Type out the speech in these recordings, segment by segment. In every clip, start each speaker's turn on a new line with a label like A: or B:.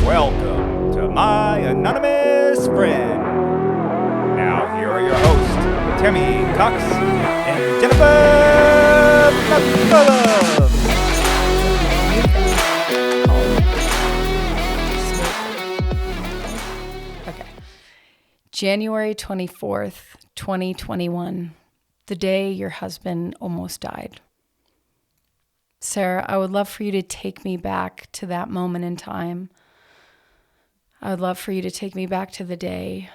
A: Welcome to my anonymous friend. Now here are your hosts, Tammy Cox and Jennifer McCullum.
B: Okay. January 24th, 2021, the day your husband almost died. Sarah, I would love for you to take me back to that moment in time. I would love for you to take me back to the day.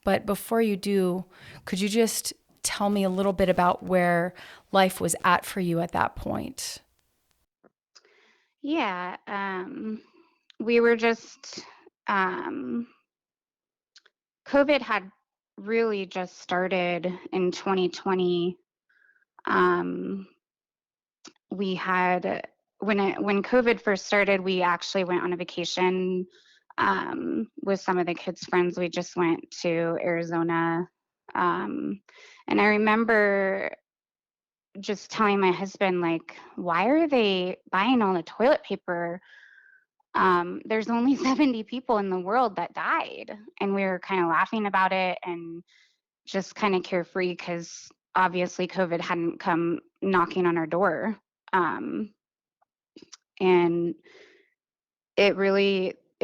B: But before you do, could you just tell me a little bit about where life was at for you at that point?
C: Yeah, we were just, COVID had really just started in 2020. We had, when COVID first started, we actually went on a vacation with some of the kids' friends. We just went to Arizona. And I remember just telling my husband, like, why are they buying all the toilet paper? There's only 70 people in the world that died. And we were kind of laughing about it and just kind of carefree because obviously COVID hadn't come knocking on our door. And it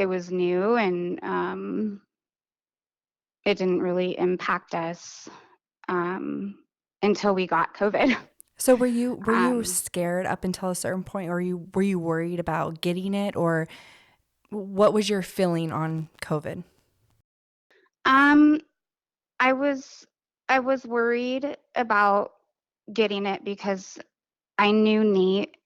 C: was new, and it didn't really impact us until we got COVID.
D: So were you
C: Um,
D: scared up until a certain point, or were you worried about getting it, or what was your feeling on COVID?
C: um, I was worried about getting it because I knew Nate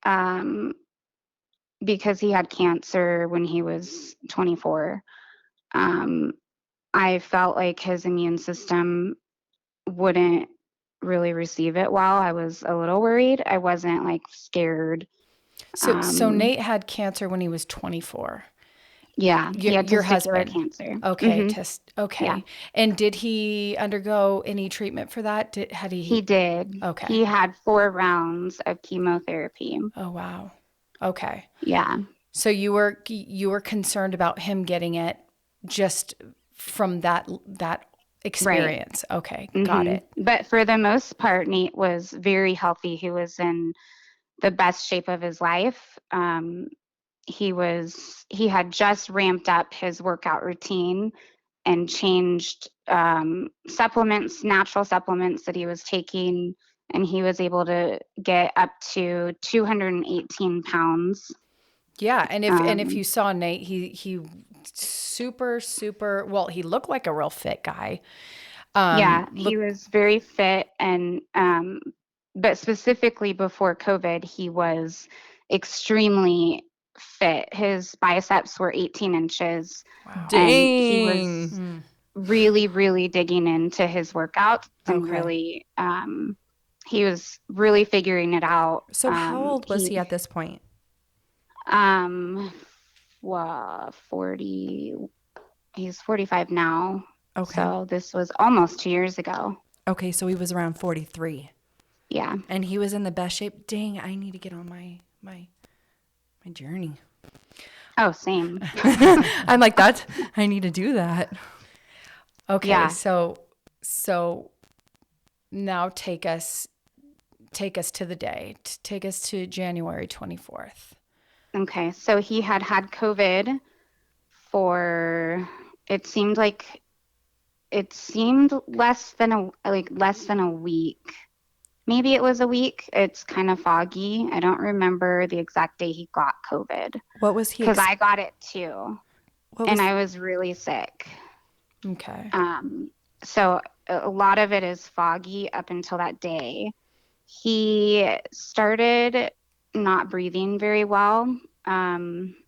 C: because he had cancer when he was 24. Um, I felt like his immune system wouldn't really receive it well. I was a little worried. I wasn't like scared.
B: So Nate had cancer when he was 24.
C: Yeah, he had
B: Your
C: testicular
B: husband.
C: cancer.
B: Okay,
C: Hmm.
B: okay.
C: Yeah,
B: And did he undergo any treatment for that? Had
C: he
B: he?
C: did.
B: Okay.
C: He had 4 rounds of chemotherapy.
B: Oh, wow. Okay.
C: Yeah,
B: So you were concerned about him getting it just from that
C: right.
B: experience. Okay, got it.
C: But for the most part, Nate was very healthy. He was in the best shape of his life. He had just ramped up his workout routine and changed supplements, natural supplements that he was taking, and he was able to get up to 218 pounds.
B: Yeah, and if
C: Um,
B: you saw Nate, he super well, he looked like a real fit guy.
C: yeah, he
B: Look,
C: was very fit, and but specifically before COVID, he was extremely fit. His biceps were 18 inches,
B: wow.
C: and he was
D: Dang.
C: really, really digging into his workouts and
B: Okay.
C: really, he was really figuring it out.
D: So how old was he at this point?
C: Um, well, 40, he's 45 now.
D: Okay.
C: So this was almost 2 years ago.
D: Okay, so he was around 43.
C: Yeah.
D: And he was in the best shape. Dang, I need to get on my journey.
C: Oh, same.
D: I'm like, I need to do that.
B: Okay,
C: Yeah.
B: so now take us to the day. Take us to January 24th.
C: Okay. So he had COVID for, it seemed like, it seemed less than a week. Maybe it was a week. It's kind of foggy. I don't remember the exact day he got COVID
D: What was he
C: because I got it too,
D: what was
C: and I was really sick.
B: Okay.
C: So a lot of it is foggy up until that day. He started not breathing very well.
B: Like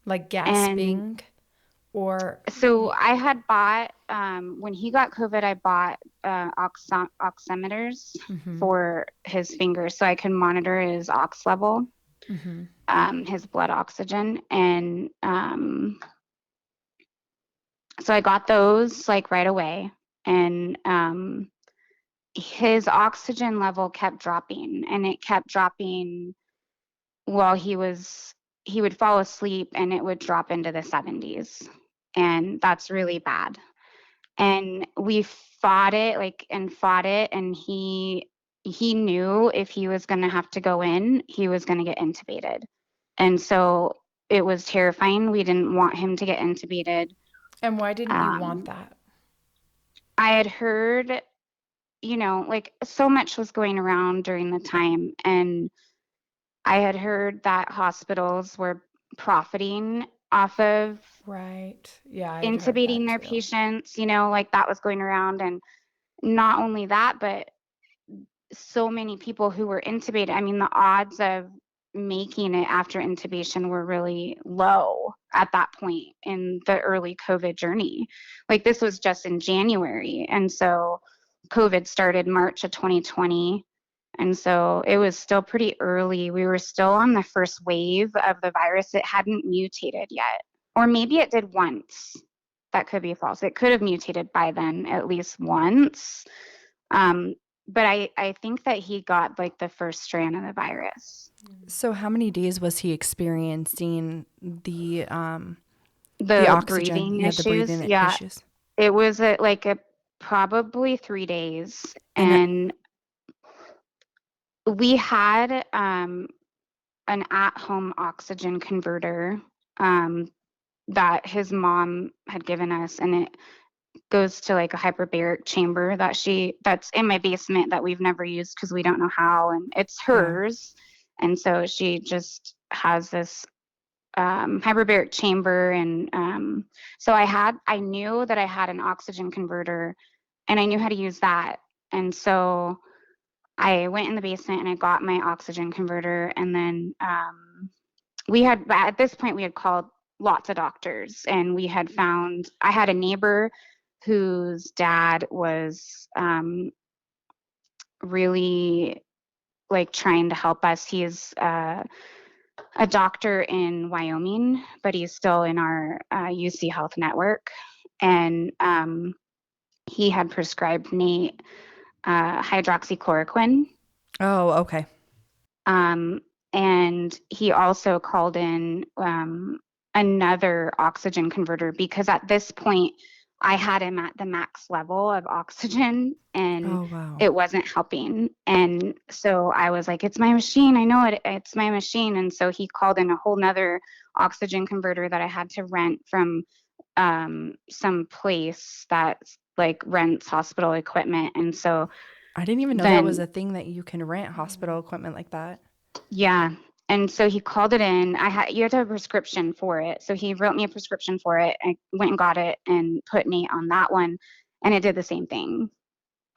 C: And
B: gasping or
C: so I had bought, when he got COVID, I bought oximeters for his fingers so I could monitor his ox level, his blood oxygen. And so I got those like right away. And his oxygen level kept dropping, and it kept dropping while he was he would fall asleep and it would drop into the 70s. And that's really bad. And we fought it, and he knew if he was going to have to go in, he was going to get intubated. And so it was terrifying. We didn't want him to get intubated.
B: And why didn't you want that?
C: I had heard, like so much was going around during the time, and I had heard that hospitals were profiting off of
B: Right. Yeah, I had heard
C: intubating
B: that
C: their
B: too.
C: patients, like that was going around. And not only that, but so many people who were intubated. I mean, the odds of making it after intubation were really low at that point in the early COVID journey. Like this was just in January. And so COVID started March of 2020. And so it was still pretty early. We were still on the first wave of the virus. It hadn't mutated yet. Or maybe it did once. That could be false. It could have mutated by then at least once. But I think that he got like the first strand of the virus.
D: So how many days was he experiencing the oxygen?
C: Breathing
D: Yeah, the
C: issues.
D: breathing
C: Yeah,
D: issues.
C: it was probably 3 days.
D: And
C: And we had an at-home oxygen converter that his mom had given us, and it goes to like a hyperbaric chamber that's in my basement that we've never used because we don't know how, and it's hers. And so she just has this hyperbaric chamber. And so I knew that I had an oxygen converter, and I knew how to use that. And so I went in the basement and I got my oxygen converter. And then at this point we had called lots of doctors, and I had a neighbor whose dad was really like trying to help us. He is a doctor in Wyoming, but he's still in our UC Health network. And he had prescribed Nate hydroxychloroquine.
D: oh, okay.
C: And he also called in another oxygen converter because at this point I had him at the max level of oxygen, and
D: Oh, wow.
C: it wasn't helping. And so I was like, it's my machine. I know it's my machine. And so he called in a whole nother oxygen converter that I had to rent from some place that like rents hospital equipment. And so
D: I didn't even know that was a thing that you can rent hospital equipment like that.
C: yeah. And so he called it in. You had to have a prescription for it. So he wrote me a prescription for it. I went and got it and put Nate on that one, and it did the same thing.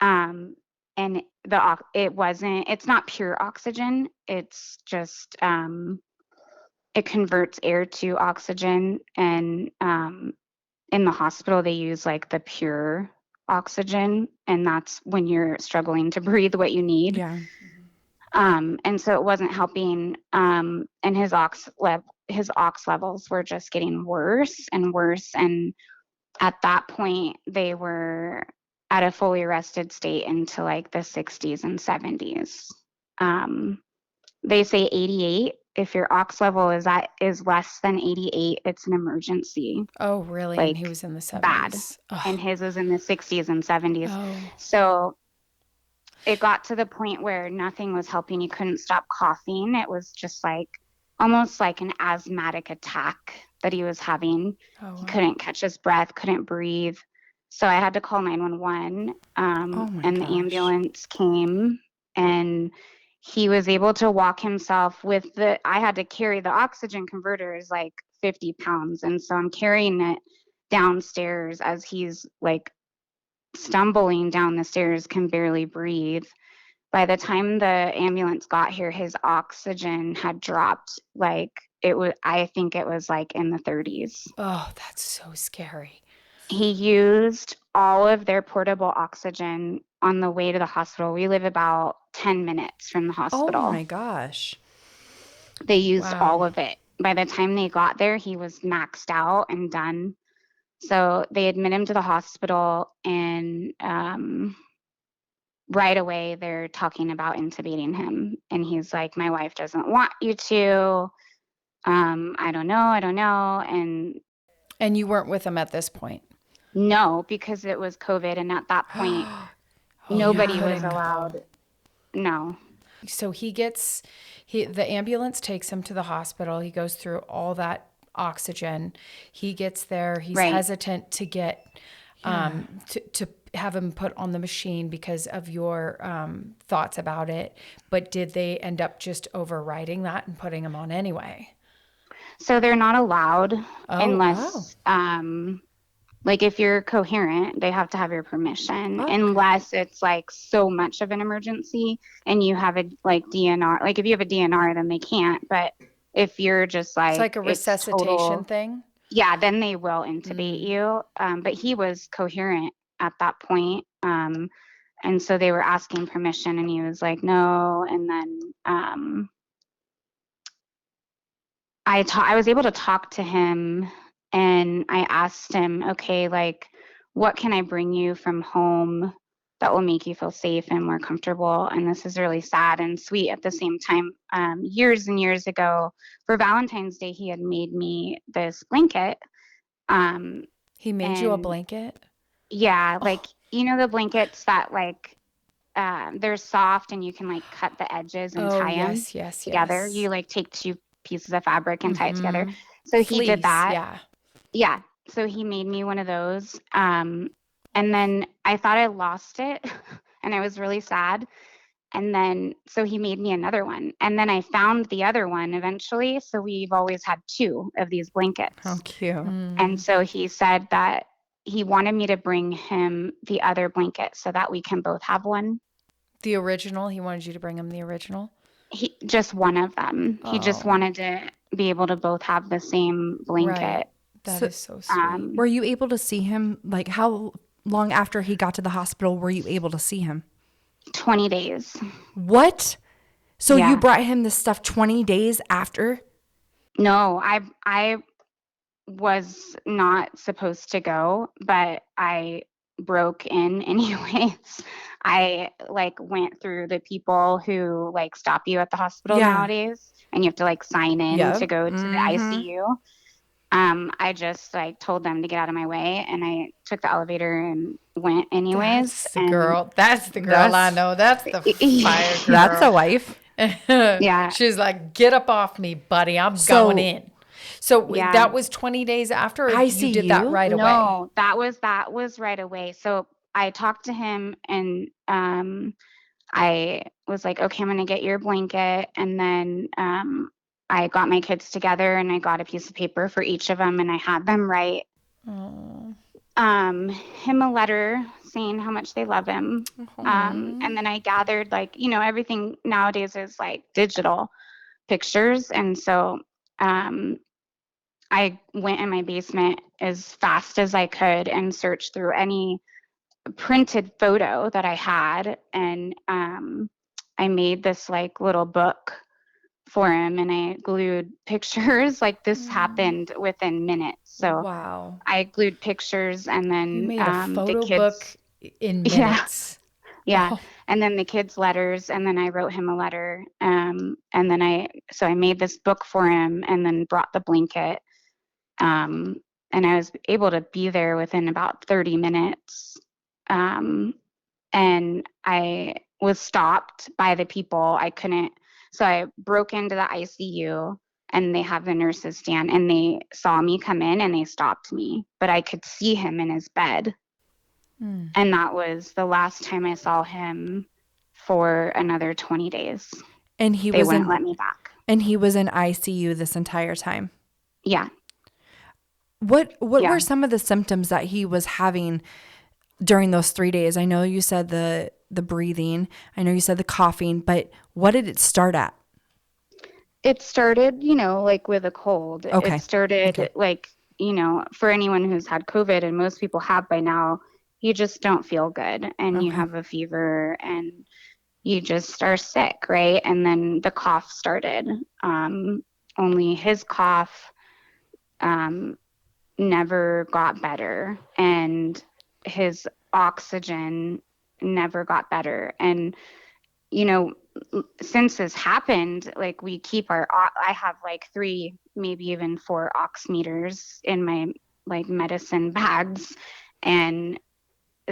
C: And it's not pure oxygen. It's just, it converts air to oxygen. And in the hospital, they use like the pure oxygen. And that's when you're struggling to breathe what you need.
D: Yeah.
C: And so it wasn't helping. And his ox levels were just getting worse and worse. And at that point, they were at a fully arrested state into like the 60s and 70s. They say 88. If your ox level is less than 88, it's an emergency.
B: Oh, really?
C: Like,
B: And he was in the 70s.
C: bad.
B: Oh.
C: And his was in the 60s and 70s.
B: Oh.
C: So it got to the point where nothing was helping. He couldn't stop coughing. It was just like almost like an asthmatic attack that he was having.
B: Oh, wow.
C: He couldn't catch his breath, couldn't breathe. So I had to call 911. And the ambulance came, and he was able to walk himself I had to carry the oxygen converter is like 50 pounds. And so I'm carrying it downstairs as he's like stumbling down the stairs, can barely breathe. By the time the ambulance got here, his oxygen had dropped. I think it was like in the 30s.
B: Oh, that's so scary.
C: He used all of their portable oxygen on the way to the hospital. We live about 10 minutes from the hospital.
D: Oh my gosh.
C: They used all of it. By the time they got there, he was maxed out and done. So they admit him to the hospital, and right away they're talking about intubating him. And he's like, my wife doesn't want you to. I don't know.
B: And you weren't with him at this point.
C: No, because it was COVID. And at that point,
B: You
C: nobody was
B: couldn't go.
C: allowed. No.
B: So the ambulance takes him to the hospital. He goes through all that oxygen. He gets there. He's
C: Right.
B: hesitant to get, to have him put on the machine because of your thoughts about it. But did they end up just overriding that and putting him on anyway?
C: So they're not allowed unless,
B: wow.
C: like if you're coherent, they have to have your permission,
D: Okay.
C: unless it's like so much of an emergency and you have a like DNR. Like if you have a DNR, then they can't. But if you're just
B: It's like a
C: it's
B: resuscitation
C: total,
B: thing.
C: yeah, then they will intubate you. But he was coherent at that point. And so they were asking permission and he was like, no. And then I was able to talk to him and I asked him, okay, like, what can I bring you from home that will make you feel safe and more comfortable? And this is really sad and sweet at the same time. Years and years ago, for Valentine's Day, he had made me this blanket.
B: He made you a
C: And
B: blanket?
C: yeah, like, you know, the blankets that like, they're soft and you can like cut the edges and
B: Oh,
C: tie them
B: yes, yes,
C: together.
B: yes.
C: You like take two pieces of fabric and tie it together.
B: Mm-hmm.
C: So he did
B: Fleece,
C: that.
B: yeah.
C: Yeah. So he made me one of those. And then I thought I lost it and I was really sad. And then, so he made me another one. And then I found the other one eventually. So we've always had two of these
D: How
C: blankets.
D: cute.
C: And so he said that he wanted me to bring him the other blanket so that we can both have one.
B: The original, he wanted you to bring him the original?
C: He just one of them. He just
B: Oh,
C: wanted to be able to both have the same blanket.
B: right. That
D: So-
B: is so sweet.
D: Were you able to see him? Like, how long after he got to the hospital were you able to see him?
C: 20 days.
D: What? So
C: Yeah.
D: you brought him this stuff 20 days after?
C: No, I was not supposed to go, but I broke in anyways. I like went through the people who like stop you at the hospital
D: Yeah.
C: nowadays and you have to like sign in
D: Yep.
C: to go to the
D: Mhm.
C: ICU. I just like told them to get out of my way and I took the elevator and went anyways.
B: That's the
C: And
B: girl. That's the girl I
D: That's-
B: know. That's the fire girl.
D: That's a wife.
C: Yeah.
B: She's like, get up off me, buddy. I'm
D: So-
B: going in. So
C: Yeah.
B: that was 20 days after, or you did that
D: ICU?
B: right away?
C: No, that was right away. So I talked to him and I was like, okay, I'm gonna get your blanket. And then I got my kids together and I got a piece of paper for each of them and I had them write
B: Oh.
C: him a letter saying how much they love him. And then I gathered like, you know, everything nowadays is like digital pictures. And so I went in my basement as fast as I could and searched through any printed photo that I had. And I made this like little book for him and I glued pictures. Like this happened within minutes. So
B: Wow.
C: I glued pictures and then
B: You made a photo
C: the kids,
B: book in
C: Yeah.
B: minutes.
C: yeah,
B: Oh.
C: and then the kids' letters, and then I wrote him a letter. And then I made this book for him and then brought the blanket. And I was able to be there within about 30 minutes. And I was stopped by the people. I couldn't, so I broke into the ICU and they have the nurses stand and they saw me come in and they stopped me, but I could see him in his bed. And that was the last time I saw him for another 20 days.
D: And he
C: They
D: was
C: wouldn't
D: in
C: let me back.
D: and he was in ICU this entire time.
C: Yeah.
D: What
C: Yeah.
D: were some of the symptoms that he was having during those 3 days? I know you said the breathing, I know you said the coughing, but what did it start at?
C: It started, you know, like with a cold.
D: Okay.
C: It started
D: Okay.
C: like, you know, for anyone who's had COVID, and most people have by now, you just don't feel good and you
D: Okay.
C: have a fever and you just are sick, right? And then the cough started. Only his cough never got better and his oxygen never got better. And you know, since this happened, like we keep I have like 3 maybe even 4 oximeters in my like medicine bags. And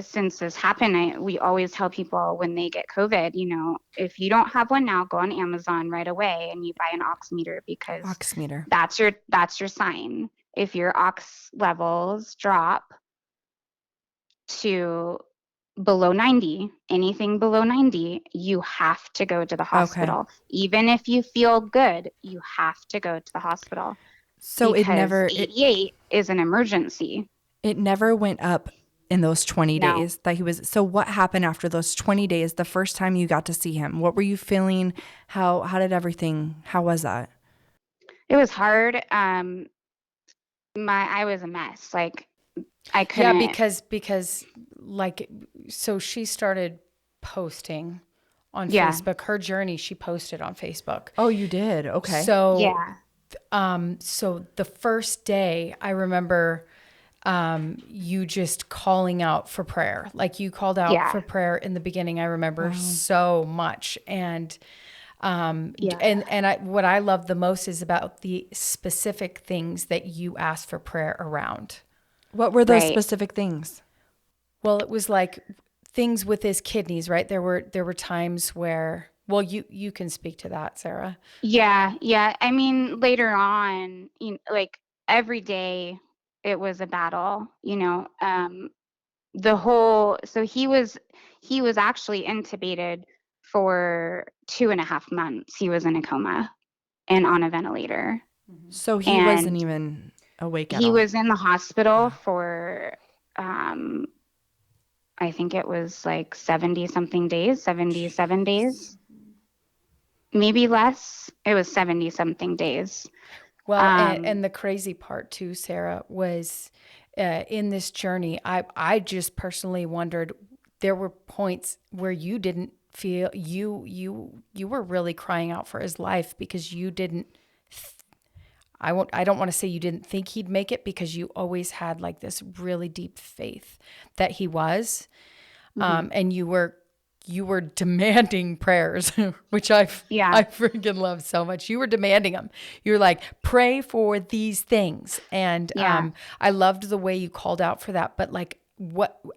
C: since this happened, we always tell people when they get COVID, you know, if you don't have one now, go on Amazon right away and you buy an oximeter, because
D: Oximeter.
C: that's your sign. If your ox levels drop to below 90, anything below 90, you have to go to the
D: Okay.
C: hospital. Even if you feel good, you have to go to the hospital,
D: So
C: because 88 is an emergency.
D: it never went up in those 20
C: No.
D: days that he was. So what happened after those 20 days, the first time you got to see him? What were you feeling? How did everything, how was that?
C: It was hard. I was a mess. Like I
B: Yeah,
C: couldn't.
B: because like, so she started posting on
C: Yeah.
B: Facebook. Her journey, she posted on Facebook.
D: Oh, you did? Okay.
B: So
C: Yeah.
B: so the first day I remember you just calling out for prayer. Like you called out
C: Yeah.
B: for prayer in the beginning. I remember so much. And
C: Yeah.
B: what I love the most is about the specific things that you asked for prayer around.
D: What were those
C: Right.
D: specific things?
B: Well, it was like things with his kidneys, right? There were times where, well, you can speak to that, Sarah.
C: Yeah. Yeah. I mean, later on, you know, like every day it was a battle, you know. So he was actually intubated for 2.5 months. He was in a coma and on a ventilator.
D: So he wasn't
C: And
D: even awake at
C: he
D: all.
C: was in the hospital for um I think it was like 70 something days, 77 days, maybe less. It was 70 something days.
B: Well,
C: Um,
B: and the crazy part too, Sarah, was in this journey, I just personally wondered, there were points where you didn't feel, you were really crying out for his life, because you didn't, I don't want to say you didn't think he'd make it, because you always had like this really deep faith that he was.
C: mhm.
B: And you were demanding prayers, which I
C: Yeah,
B: freaking love so much. You were demanding them. You're like, pray for these things, and
C: yeah.
B: I loved the way you called out for that. But like,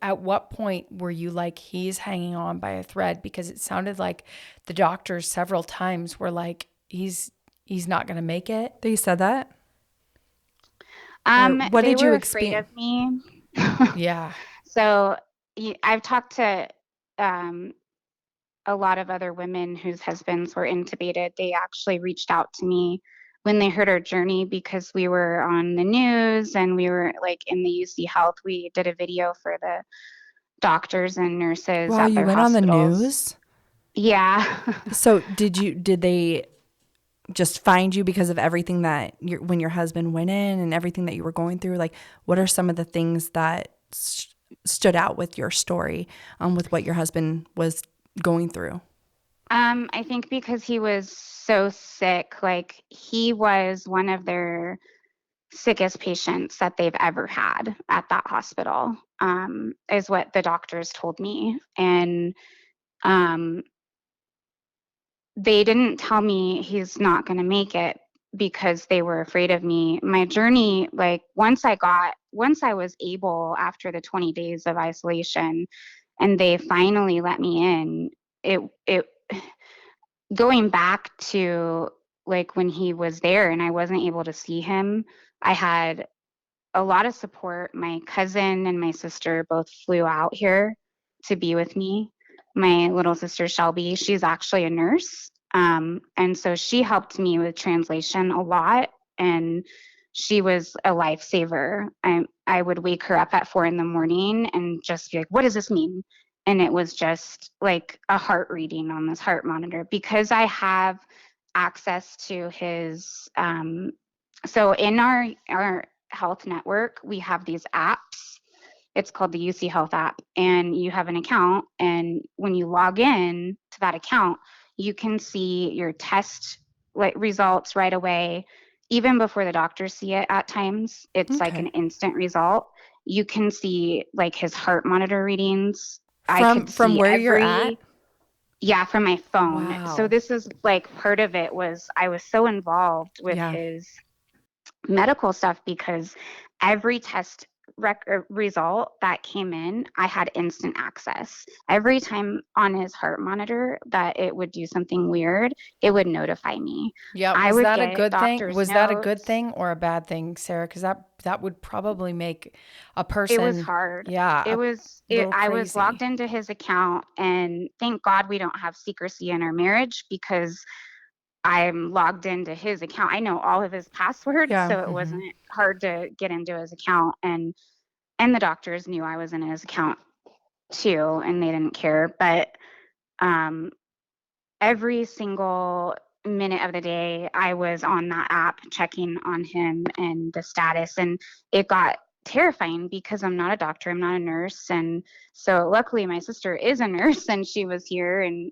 B: at what point were you like, he's hanging on by a thread? Because it sounded like the doctors several times were like, he's not going to make it.
D: They said that? Or what
C: They
D: did you
C: were afraid
D: experience?
C: of me.
B: Yeah.
C: So I've talked to um, a lot of other women whose husbands were intubated. They actually reached out to me when they heard our journey, because we were on the news and we were like in the UC Health. We did a video for the doctors and nurses
D: Wow,
C: at
D: you
C: their
D: went on the
C: hospitals.
D: news?
C: Yeah.
D: So did they just find you because of everything that when your husband went in and everything that you were going through? Like, what are some of the things that stood out with your story, with what your husband was going through?
C: I think because he was so sick, like he was one of their sickest patients that they've ever had at that hospital, is what the doctors told me. And um, they didn't tell me he's not going to make it because they were afraid of me. My journey, like once I was able, after the 20 days of isolation, and they finally let me in, it going back to like when he was there and I wasn't able to see him, I had a lot of support. My cousin and my sister both flew out here to be with me. My little sister Shelby, she's actually a nurse. And so she helped me with translation a lot. And she was a lifesaver. I would wake her up at 4 in the morning and just be like, what does this mean? And it was just like a heart reading on this heart monitor, because I have access to his so in our health network, we have these apps. It's called the UC Health app, and you have an account. And when you log in to that account, you can see your test like results right away, even before the doctors see it. At times, it's like an
D: Okay.
C: instant result. You can see like his heart monitor readings. I could
D: From
C: see
D: where you're at?
C: every yeah, from my phone. So
D: Wow.
C: this is like part of it was I was so involved with
D: Yeah.
C: his medical stuff because every test result that came in, I had instant access. Every time on his heart monitor that it would do something weird, it would notify me.
B: Yeah,
C: I
B: was
C: would
B: that a
C: get
B: good thing?
C: doctor's
B: Was that a good
C: notes.
B: thing or a bad thing, Sarah? Because that would probably make a
C: It was
B: person,
C: hard.
B: yeah, a little
C: I was logged
B: crazy.
C: into his account, and thank God we don't have secrecy in our marriage because I'm logged into his account. I know all of his passwords,
D: Yeah.
C: so it wasn't hard to get into his account. And the doctors knew I was in his account too, and they didn't care. But um, every single minute of the day, I was on that app checking on him and the status, and it got terrifying because I'm not a doctor, I'm not a nurse, and so luckily my sister is a nurse, and she was here, and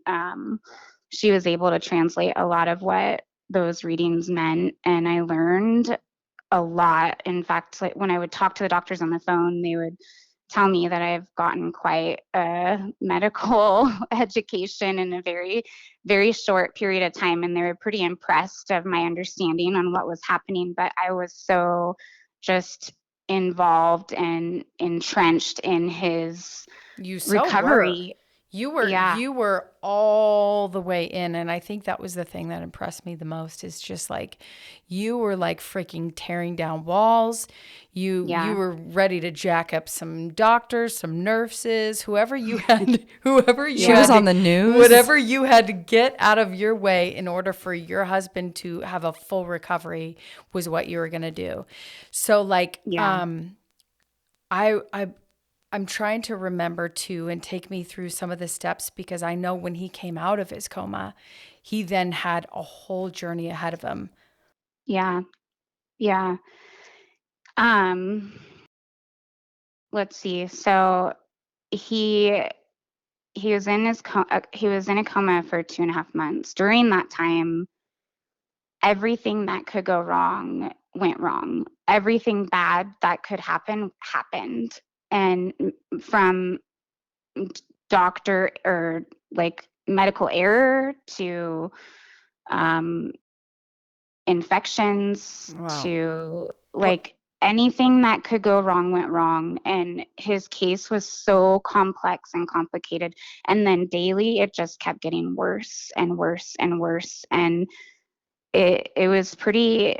C: she was able to translate a lot of what those readings meant, and I learned a lot. In fact, like when I would talk to the doctors on the phone, they would tell me that I've gotten quite a medical education in a very, very short period of time. And they were pretty impressed of my understanding on what was happening. But I was so just involved and entrenched in his
B: You so were.
C: recovery. Yeah,
B: You were all the way in, and I think that was the thing that impressed me the most is just like you were like freaking tearing down walls. You
C: yeah,
B: were ready to jack up some doctors, some nurses, whoever you had whoever you
D: She was
B: had
D: on
B: to-
D: the news.
B: whatever you had to get out of your way in order for your husband to have a full recovery was what you were going to do. So like
C: yeah.
B: I I'm trying to remember too and take me through some of the steps because I know when he came out of his coma, he then had a whole journey ahead of him.
C: Yeah, yeah. Um, let's see. So he he was in a coma for 2.5 months. During that time, everything that could go wrong went wrong. Everything bad that could happen happened. And from doctor or like medical error to um, infections
D: Wow.
C: to
B: What
C: like anything that could go wrong went wrong, and his case was so complex and complicated, and then daily it just kept getting worse and worse and worse, and it was pretty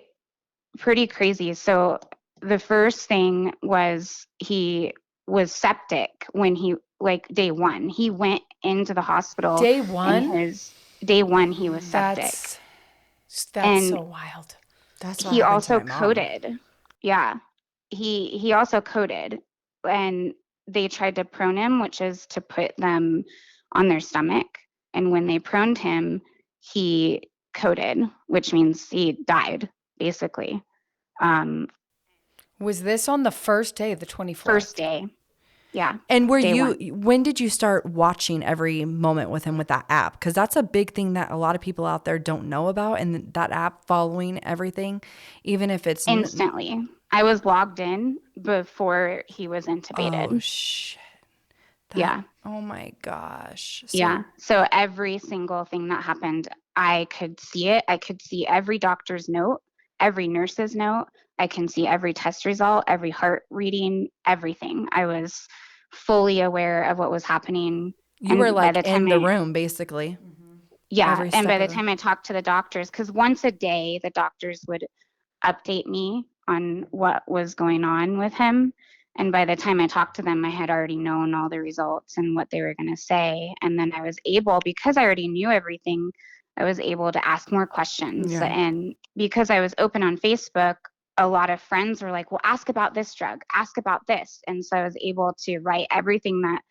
C: crazy. So the first thing was he was septic when he like day one he went into the hospital,
B: day
C: and
B: one?
C: his day one he was septic,
B: That's that's
C: and
B: so wild.
D: That's what
C: he
D: happened to
C: also
D: my mom.
C: coded. Yeah. He also coded, and they tried to prone him, which is to put them on their stomach. And when they proned him, he coded, which means he died, basically. Um,
B: Was this on the first day of the
C: first
B: 24th?
C: day. Yeah.
D: And
C: Day one.
D: when did you start watching every moment with him with that app? Because that's a big thing that a lot of people out there don't know about. And that app following everything, even if it's,
C: Instantly. I was logged in before he was
D: oh,
C: intubated.
D: shit.
C: Yeah.
D: Oh my gosh.
C: Yeah. So every single thing that happened, I could see it. I could see every doctor's note, every nurse's note. I can see every test result, every heart reading, everything. I was fully aware of what was happening.
D: You were
C: And by
D: like
C: the
D: in
C: time
D: the room, basically,
C: yeah,
D: every
C: and
D: step
C: by
D: of
C: the
D: the.
C: time I talked to the doctors, because once a day the doctors would update me on what was going on with him. And by the time I talked to them, I had already known all the results and what they were going to say. And then I was able, because I already knew everything, I was able to ask more questions.
D: Yeah.
C: And because I was open on Facebook, a lot of friends were like, well, ask about this drug, ask about this. And so I was able to write everything that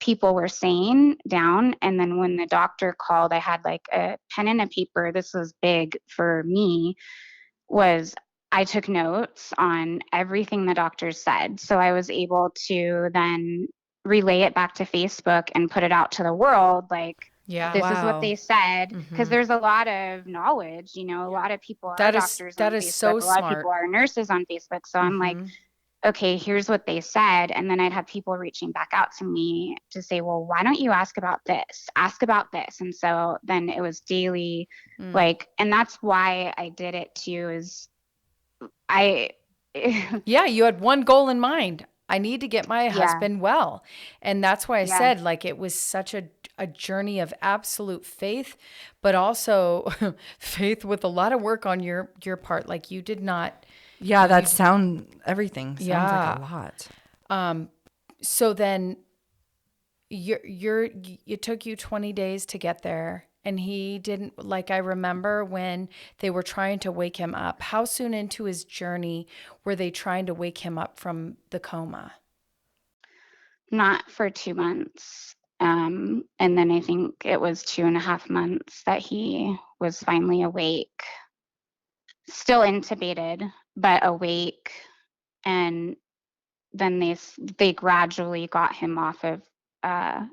C: people were saying down. And then when the doctor called, I had like a pen and a paper. This was big for me, was I took notes on everything the doctors said. So I was able to then relay it back to Facebook and put it out to the world like,
B: Yeah.
C: this is what
D: Wow.
C: they said. Because there's a lot of knowledge, a lot of people are doctors
B: That
C: on
B: is
C: Facebook,
B: so
C: a lot of people
B: smart.
C: are nurses on Facebook. So I'm like, okay, here's what they said. And then I'd have people reaching back out to me to say, well, why don't you ask about this? Ask about this. And so then it was daily, like, and that's why I did it too, is I,
B: Yeah, you had one goal in mind. I need to get my
C: yeah,
B: husband well. And that's why I
C: yeah,
B: said, like, it was such a journey of absolute faith, but also faith with a lot of work on your part. Like, you did not,
D: Yeah,
B: you,
D: everything sounds like a
B: yeah.
D: lot.
B: So then it took you 20 days to get there. And he didn't, like, I remember when they were trying to wake him up. How soon into his journey were they trying to wake him up from the coma?
C: not for 2 months. And then I think it was 2.5 months that he was finally awake, still intubated, but awake. And then they gradually got him off of uh,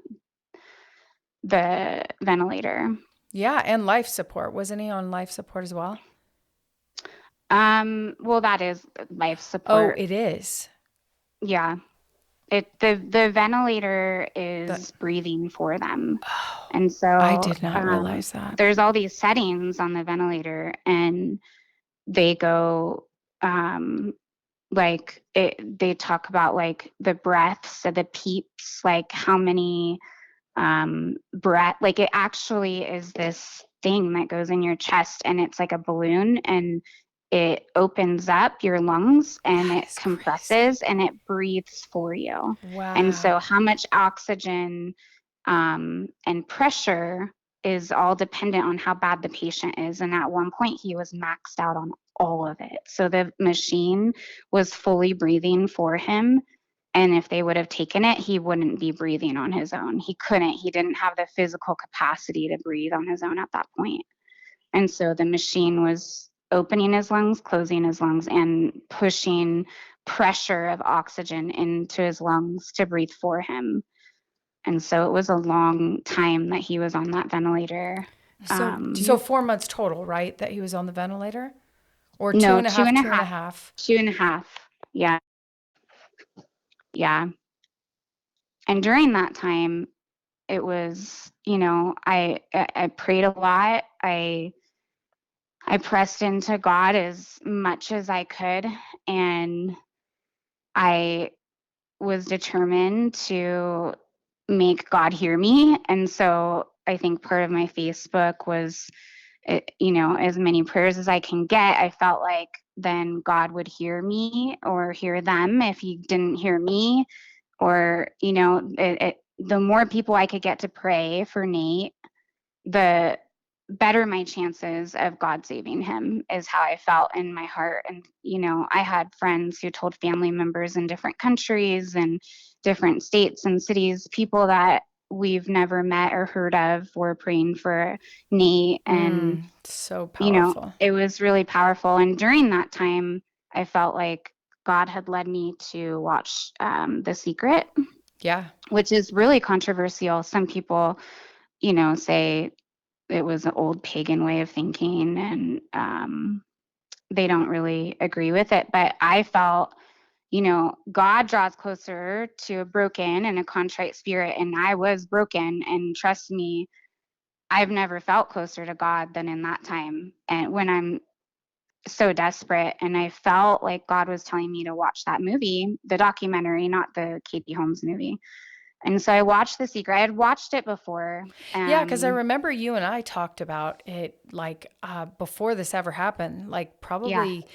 C: the ventilator.
B: Yeah, and life support. Wasn't he on life support as well?
C: Well, that is life
B: Oh,
C: support.
B: it is.
C: Yeah. The ventilator
B: The
C: is breathing for them.
B: Oh,
C: And
B: I
C: so
B: did not realize that.
C: there's all these settings on the ventilator, and they go like they talk about like the breaths, the peeps, like how many breath, like it actually is this thing that goes in your chest, and it's like a balloon, and it opens up your lungs and
B: That
C: it
B: is crazy.
C: compresses and it breathes for you. And so
B: Wow.
C: how much oxygen and pressure is all dependent on how bad the patient is. And at one point he was maxed out on all of it, so the machine was fully breathing for him, and if they would have taken it, he wouldn't be breathing on his own. He couldn't. He didn't have the physical capacity to breathe on his own at that point. And so the machine was opening his lungs, closing his lungs, and pushing pressure of oxygen into his lungs to breathe for him. And so it was a long time that he was on that ventilator.
D: So, do
B: So
D: you
B: 4 months total, right? That he was on the ventilator? Or two
C: No,
B: and a
C: two
B: half,
C: and a
B: two and a
C: half,
B: half.
C: 2.5. Yeah. Yeah. And during that time, it was, I prayed a lot. I pressed into God as much as I could, and I was determined to make God hear me. And so I think part of my Facebook was, as many prayers as I can get. I felt like then God would hear me or hear them if he didn't hear me, or, the more people I could get to pray for Nate, the better my chances of God saving him, is how I felt in my heart. And, I had friends who told family members in different countries and different states and cities, people that we've never met or heard of, were praying for Nate. And,
B: So powerful.
C: it was really powerful. And during that time, I felt like God had led me to watch The Secret,
B: Yeah.
C: which is really controversial. Some people, say it was an old pagan way of thinking, and they don't really agree with it. But I felt, God draws closer to a broken and a contrite spirit, and I was broken. And trust me, I've never felt closer to God than in that time. And when I'm so desperate, and I felt like God was telling me to watch that movie, the documentary, not the Katie Holmes movie. And so I watched The Secret. I had watched it before.
B: Yeah, because I remember you and I talked about it like before this ever happened, like
C: Yeah,
B: probably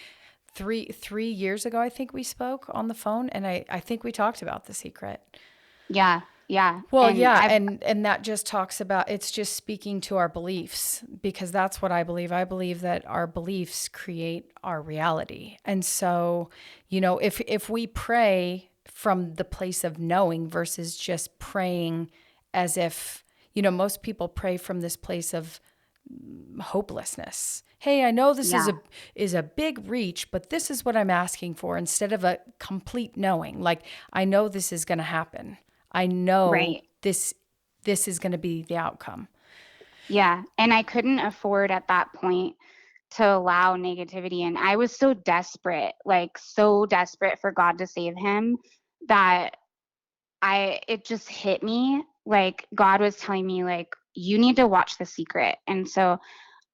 B: three years ago, I think we spoke on the phone, and I think we talked about The Secret.
C: yeah, yeah.
B: Well,
C: And
B: yeah,
C: I've
B: and that just talks about, it's just speaking to our beliefs, because that's what I believe. I believe that our beliefs create our reality. And so, if we pray from the place of knowing versus just praying as if, most people pray from this place of hopelessness. Hey, I know this
C: yeah,
B: is a big reach, but this is what I'm asking for, instead of a complete knowing. Like, I know this is going to happen. I know
C: right.
B: this is going to be the outcome.
C: Yeah. And I couldn't afford at that point to allow negativity. And I was so desperate, like so desperate for God to save him, that it just hit me. Like God was telling me, like, you need to watch The Secret. And so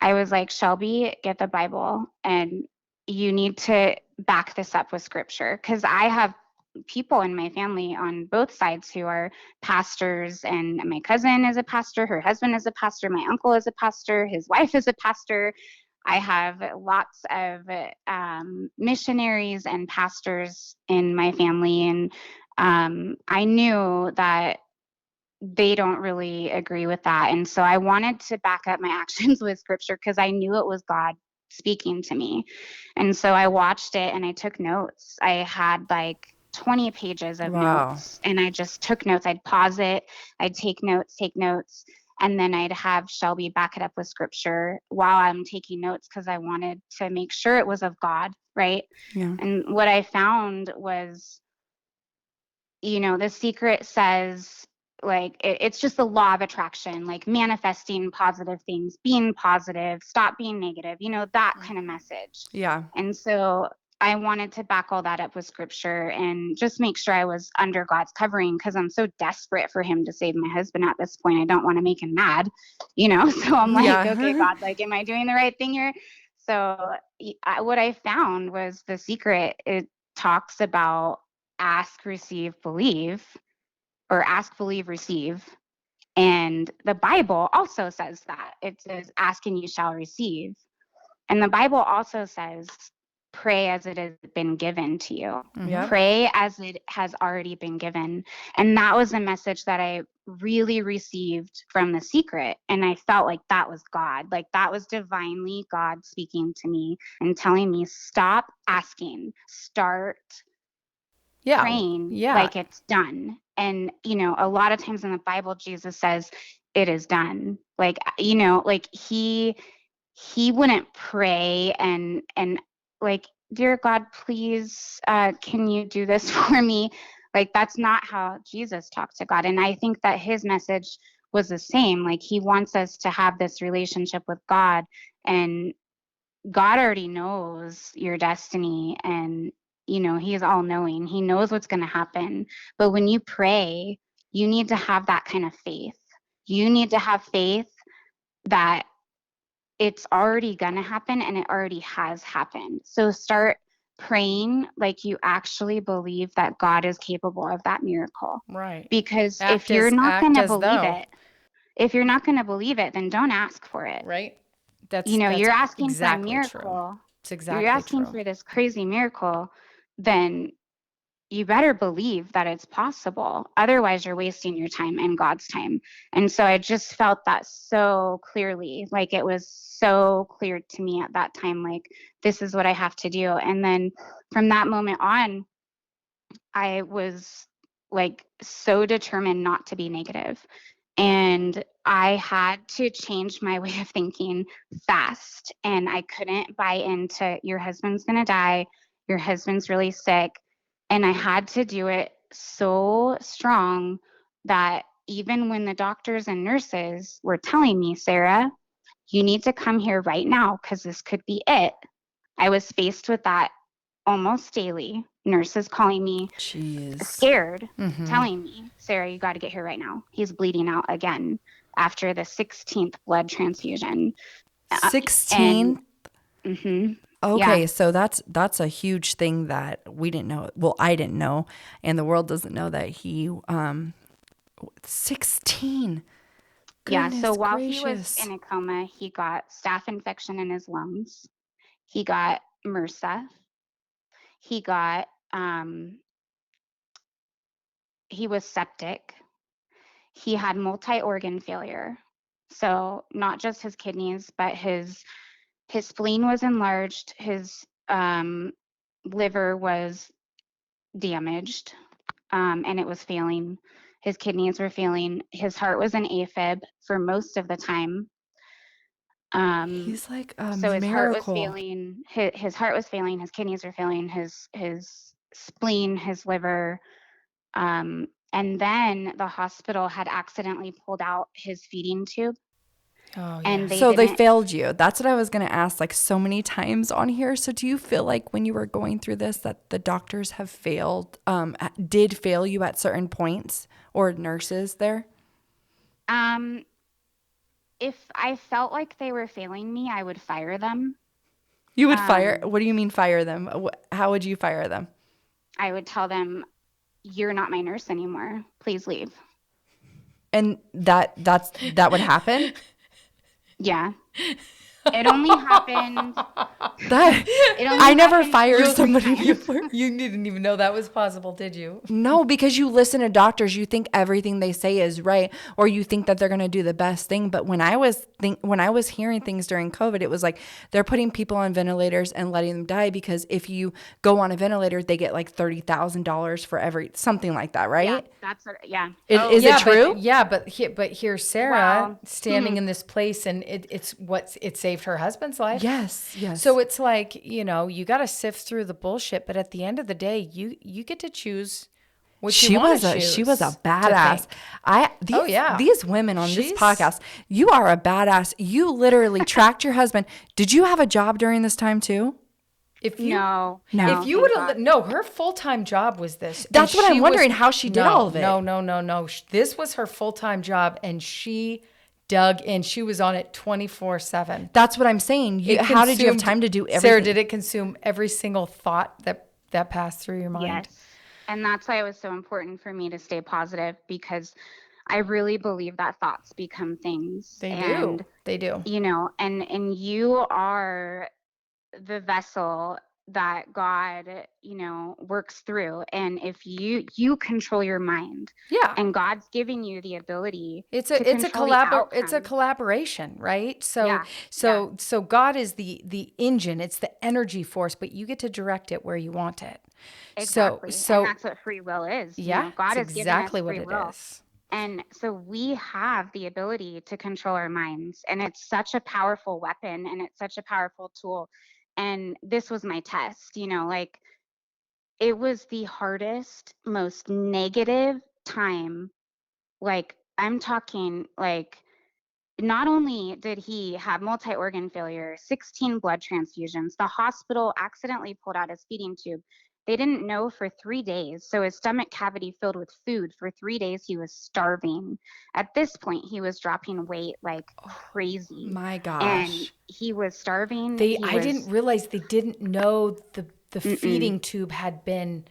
C: I was like, Shelby, get the Bible. And you need to back this up with scripture, because I have people in my family on both sides who are pastors, and my cousin is a pastor, her husband is a pastor, my uncle is a pastor, his wife is a pastor. I have lots of missionaries and pastors in my family, and I knew that they don't really agree with that. And so I wanted to back up my actions with scripture, because I knew it was God speaking to me. And so I watched it and I took notes. I had like 20 pages of
D: Wow.
C: notes, and I just took notes. I'd pause it, I'd take notes. And then I'd have Shelby back it up with scripture while I'm taking notes, because I wanted to make sure it was of God, right?
D: Yeah.
C: And what I found was, the secret says, like, it's just the law of attraction, like manifesting positive things, being positive, stop being negative, that kind of message.
D: Yeah.
C: And so I wanted to back all that up with scripture and just make sure I was under God's covering, because I'm so desperate for him to save my husband at this point. I don't want to make him mad, so I'm like,
D: Yeah.
C: okay, God, like, am I doing the right thing here? So what I found was the secret. It talks about ask, receive, believe, or ask, believe, receive. And the Bible also says that. It says, ask and you shall receive. And the Bible also says, pray as it has been given to you.
D: Yep.
C: Pray as it has already been given. And that was a message that I really received from the secret. And I felt like that was God. Like, that was divinely God speaking to me and telling me, stop asking, start
D: Yeah.
C: praying
D: Yeah.
C: like it's done. And a lot of times in the Bible, Jesus says it is done. Like, like he wouldn't pray and like, dear God, please, can you do this for me? Like, that's not how Jesus talked to God. And I think that his message was the same. Like, he wants us to have this relationship with God, and God already knows your destiny, and he's all knowing. He knows what's going to happen. But when you pray, you need to have that kind of faith. You need to have faith that it's already going to happen, and it already has happened. So start praying like you actually believe that God is capable of that miracle.
B: Right.
C: Because
B: Act as though.
C: if you're not going to believe it, then don't ask for it.
B: Right. That's
C: You're asking for a
B: exactly true.
C: miracle.
B: It's
C: You're
B: exactly
C: asking
B: true.
C: for this crazy miracle, then you better believe that it's possible. Otherwise, you're wasting your time and God's time. And so I just felt that so clearly. Like, it was so clear to me at that time, like, this is what I have to do. And then from that moment on, I was like so determined not to be negative. And I had to change my way of thinking fast. And I couldn't buy into, your husband's going to die, your husband's really sick. And I had to do it so strong that even when the doctors and nurses were telling me, Sarah, you need to come here right now because this could be it, I was faced with that almost daily. Nurses calling me
D: Jeez.
C: scared, telling me, Sarah, you got to get here right now. He's bleeding out again after the 16th blood transfusion.
D: 16.
C: And
D: Okay,
C: yeah,
D: so that's a huge thing that we didn't know. Well, I didn't know, and the world doesn't know that he 16.
C: yeah.
D: Goodness
C: So while he was
D: gracious.
C: in a coma, he got staph infection in his lungs. He got MRSA. He got he was septic. He had multi-organ failure. So not just his kidneys, but his spleen was enlarged, his liver was damaged, and it was failing. His kidneys were failing. His heart was an AFib for most of the time.
D: He's like a
C: So his heart was
D: miracle.
C: failing. His heart was failing. His kidneys were failing. His spleen, his liver. And then the hospital had accidentally pulled out his feeding tube,
B: Oh,
C: and
B: yes.
D: So they
C: didn't.
D: failed you. That's what I was going to ask, like, so many times on here. So do you feel like when you were going through this that the doctors have failed, did fail you at certain points, or nurses there?
C: If I felt like they were failing me, I would fire them.
D: You would fire. What do you mean fire them? How would you fire them?
C: I would tell them, "You're not my nurse anymore. Please leave."
D: And that would happen?
C: Yeah. It only happened.
D: That
C: It only
D: I never
C: happened
D: fired
C: 2 or 3
D: somebody
C: times.
D: before.
B: You didn't even know that was possible, did you?
D: No, because you listen to doctors, you think everything they say is right, or you think that they're going to do the best thing. But when I was hearing things during COVID, it was like they're putting people on ventilators and letting them die, because if you go on a ventilator, they get like $30,000 for every something like that, right?
C: Yeah, that's what. Yeah.
D: Is it true?
B: But here's Sarah
C: Well,
B: standing in this place, and it saved her husband's life.
D: Yes, yes.
B: So it's like, you got to sift through the bullshit, but at the end of the day, you get to choose what you want to choose.
D: She was a
B: to
D: badass.
B: think.
D: These women on this
B: She's-
D: podcast, you are a badass. You literally tracked your husband. Did you have a job during this time too?
B: If you
C: No.
B: if you would have her full-time job was this.
D: That's
B: And
D: what I'm
B: she
D: wondering, how she did all of it.
B: No. This was her full-time job, and she dug in. She was on it 24/7.
D: That's what I'm saying. How did you have time to do everything?
B: Sarah, did it consume every single thought that passed through your mind?
C: Yes. And that's why it was so important for me to stay positive, because I really believe that thoughts become things.
B: They
C: And,
B: do.
C: and you are the vessel that God, works through. And if you control your mind,
B: Yeah.
C: and God's giving you the ability
B: It's
C: to
B: a
C: control the outcome.
B: collaboration, right? So
C: Yeah,
B: so God is the engine, it's the energy force, but you get to direct it where you want it.
C: Exactly.
B: So
C: and that's what free will is.
B: yeah,
C: God
B: it's
C: has
B: exactly
C: given us
B: what
C: free
B: it
C: will.
B: is.
C: And so we have the ability to control our minds, and it's such a powerful weapon, and it's such a powerful tool. And this was my test, like it was the hardest, most negative time. Like I'm talking like not only did he have multi-organ failure, 16 blood transfusions, the hospital accidentally pulled out his feeding tube. They didn't know for 3 days. So his stomach cavity filled with food. For 3 days, he was starving. At this point, he was dropping weight like crazy.
D: My gosh.
C: And he was starving.
B: I didn't realize they didn't know the feeding tube had been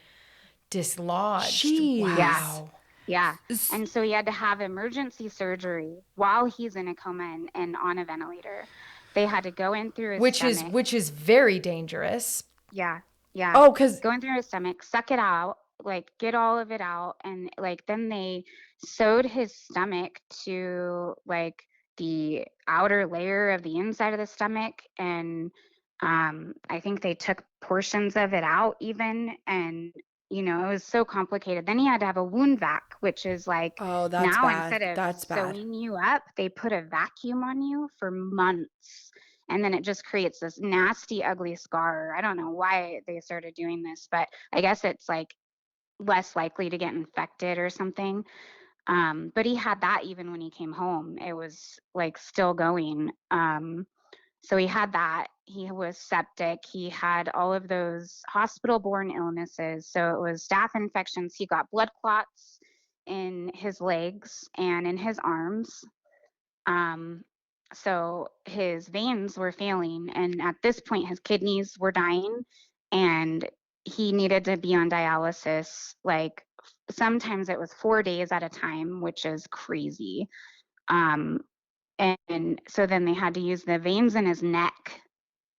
B: dislodged.
D: Jeez.
B: Wow.
C: Yeah. And so he had to have emergency surgery while he's in a coma and on a ventilator. They had to go in through his stomach.
B: Which is very dangerous.
C: Yeah. Yeah.
D: Oh, because
C: Going through his stomach, suck it out, like get all of it out. And like then they sewed his stomach to like the outer layer of the inside of the stomach. And I think they took portions of it out even. And, it was so complicated. Then he had to have a wound vac, which is like
D: oh, that's
C: now
D: bad.
C: instead of
D: That's bad.
C: sewing you up, they put a vacuum on you for months. And then it just creates this nasty, ugly scar. I don't know why they started doing this, but I guess it's like less likely to get infected or something. But he had that even when he came home. It was like still going. So he had that. He was septic. He had all of those hospital-borne illnesses. So it was staph infections. He got blood clots in his legs and in his arms. So his veins were failing, and at this point his kidneys were dying, and he needed to be on dialysis. Like sometimes it was 4 days at a time, which is crazy. And so then they had to use the veins in his neck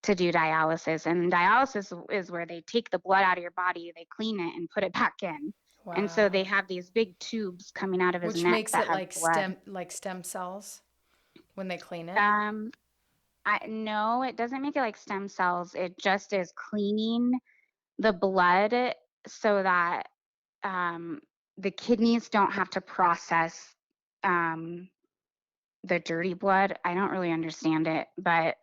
C: to do dialysis, and dialysis is where they take the blood out of your body, they clean it and put it back in.
B: Wow.
C: And so they have these big tubes coming out of his
B: Which
C: neck
B: makes
C: that
B: it
C: have
B: like
C: blood.
B: stem cells when they clean it.
C: No, it doesn't make it like stem cells. It just is cleaning the blood so that the kidneys don't have to process the dirty blood. I don't really understand it, but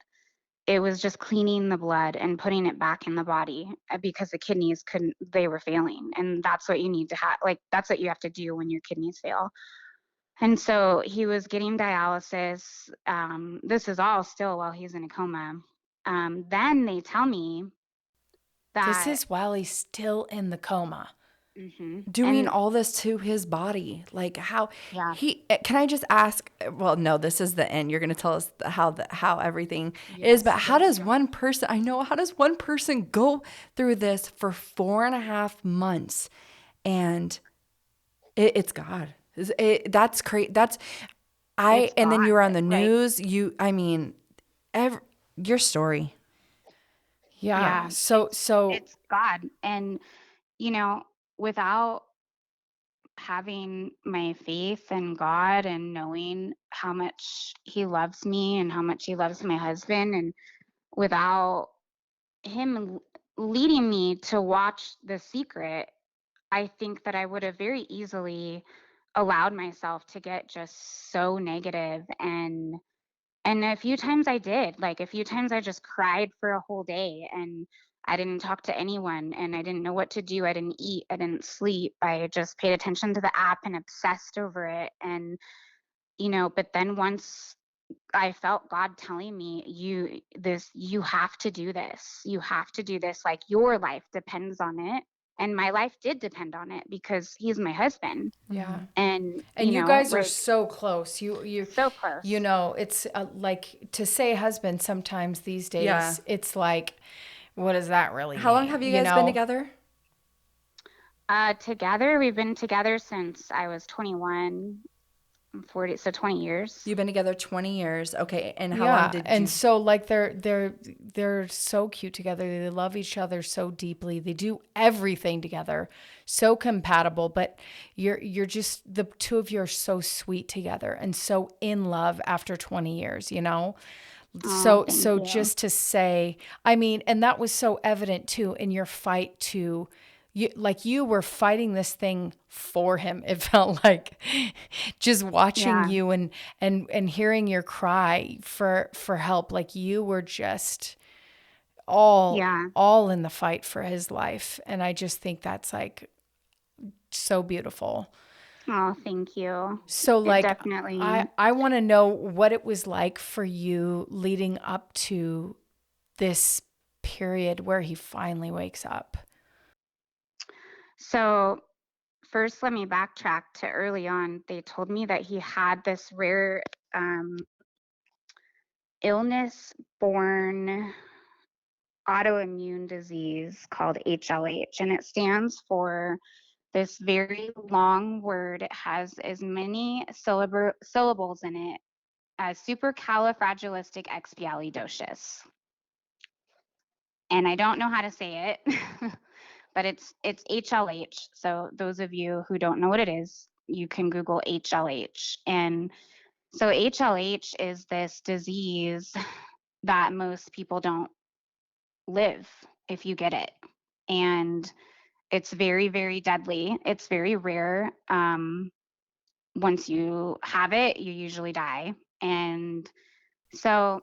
C: it was just cleaning the blood and putting it back in the body because the kidneys they were failing. And that's what you need to have. Like, that's what you have to do when your kidneys fail. And so he was getting dialysis. This is all still while he's in a coma. Then they tell me that
B: This is while he's still in the coma.
D: doing
C: And
D: all this to his body. Like how
C: yeah,
D: can I just ask, well, no, this is the end. You're going to tell us how everything is, but
B: Yes,
D: how
B: thank
D: does
B: you.
D: one person, I know, how does one person go through this for 4.5 months? And it's God. That's crazy.
C: it's
D: And then you
C: God.
D: were on the
C: Like,
D: news. I mean, your story.
B: Yeah.
C: yeah,
B: So
C: it's God. And, you know, without having my faith in God and knowing how much he loves me and how much he loves my husband, and without him leading me to watch The Secret, I think that I would have very easily allowed myself to get just so negative. And a few times I did. Like, a few times I just cried for a whole day, and I didn't talk to anyone, and I didn't know what to do. I didn't eat, I didn't sleep. I just paid attention to the app and obsessed over it. And, but then once I felt God telling me, you have to do this. You have to do this. Like, your life depends on it. And my life did depend on it because he's my husband.
B: yeah.
C: And,
B: And you guys are
C: like,
B: so close.
C: so close.
B: It's like to say husband sometimes these
D: Yeah.
B: days, it's like, what does that really
D: How long
B: mean?
D: have you guys been together?
C: Together, we've been together since I was 21. I'm 40, so 20 years.
D: You've been together 20 years. Okay. And how long
B: Yeah,
D: did
B: and
D: you?
B: so like they're so cute together. They love each other so deeply. They do everything together, so compatible. But you're just the two of you are so sweet together and so in love after 20 years.
C: Oh, thank
B: So
C: you.
B: just to say, I mean, and that was so evident too in your fight to you were fighting this thing for him. It felt like just watching
C: Yeah,
B: you and hearing your cry for help. Like you were just
C: yeah.
B: all in the fight for his life. And I just think that's like so beautiful.
C: Oh, thank you.
B: So
C: It
B: like
C: definitely.
B: I want to know what it was like for you leading up to this period where he finally wakes up.
C: So, first, let me backtrack to early on. They told me that he had this rare um, illness born autoimmune disease called HLH, and it stands for this very long word. It has as many syllables in it as supercalifragilisticexpialidocious. And I don't know how to say it, but it's HLH. So those of you who don't know what it is, you can Google HLH. And so HLH is this disease that most people don't live if you get it. And it's very, very deadly. It's very rare. Once you have it, you usually die. And so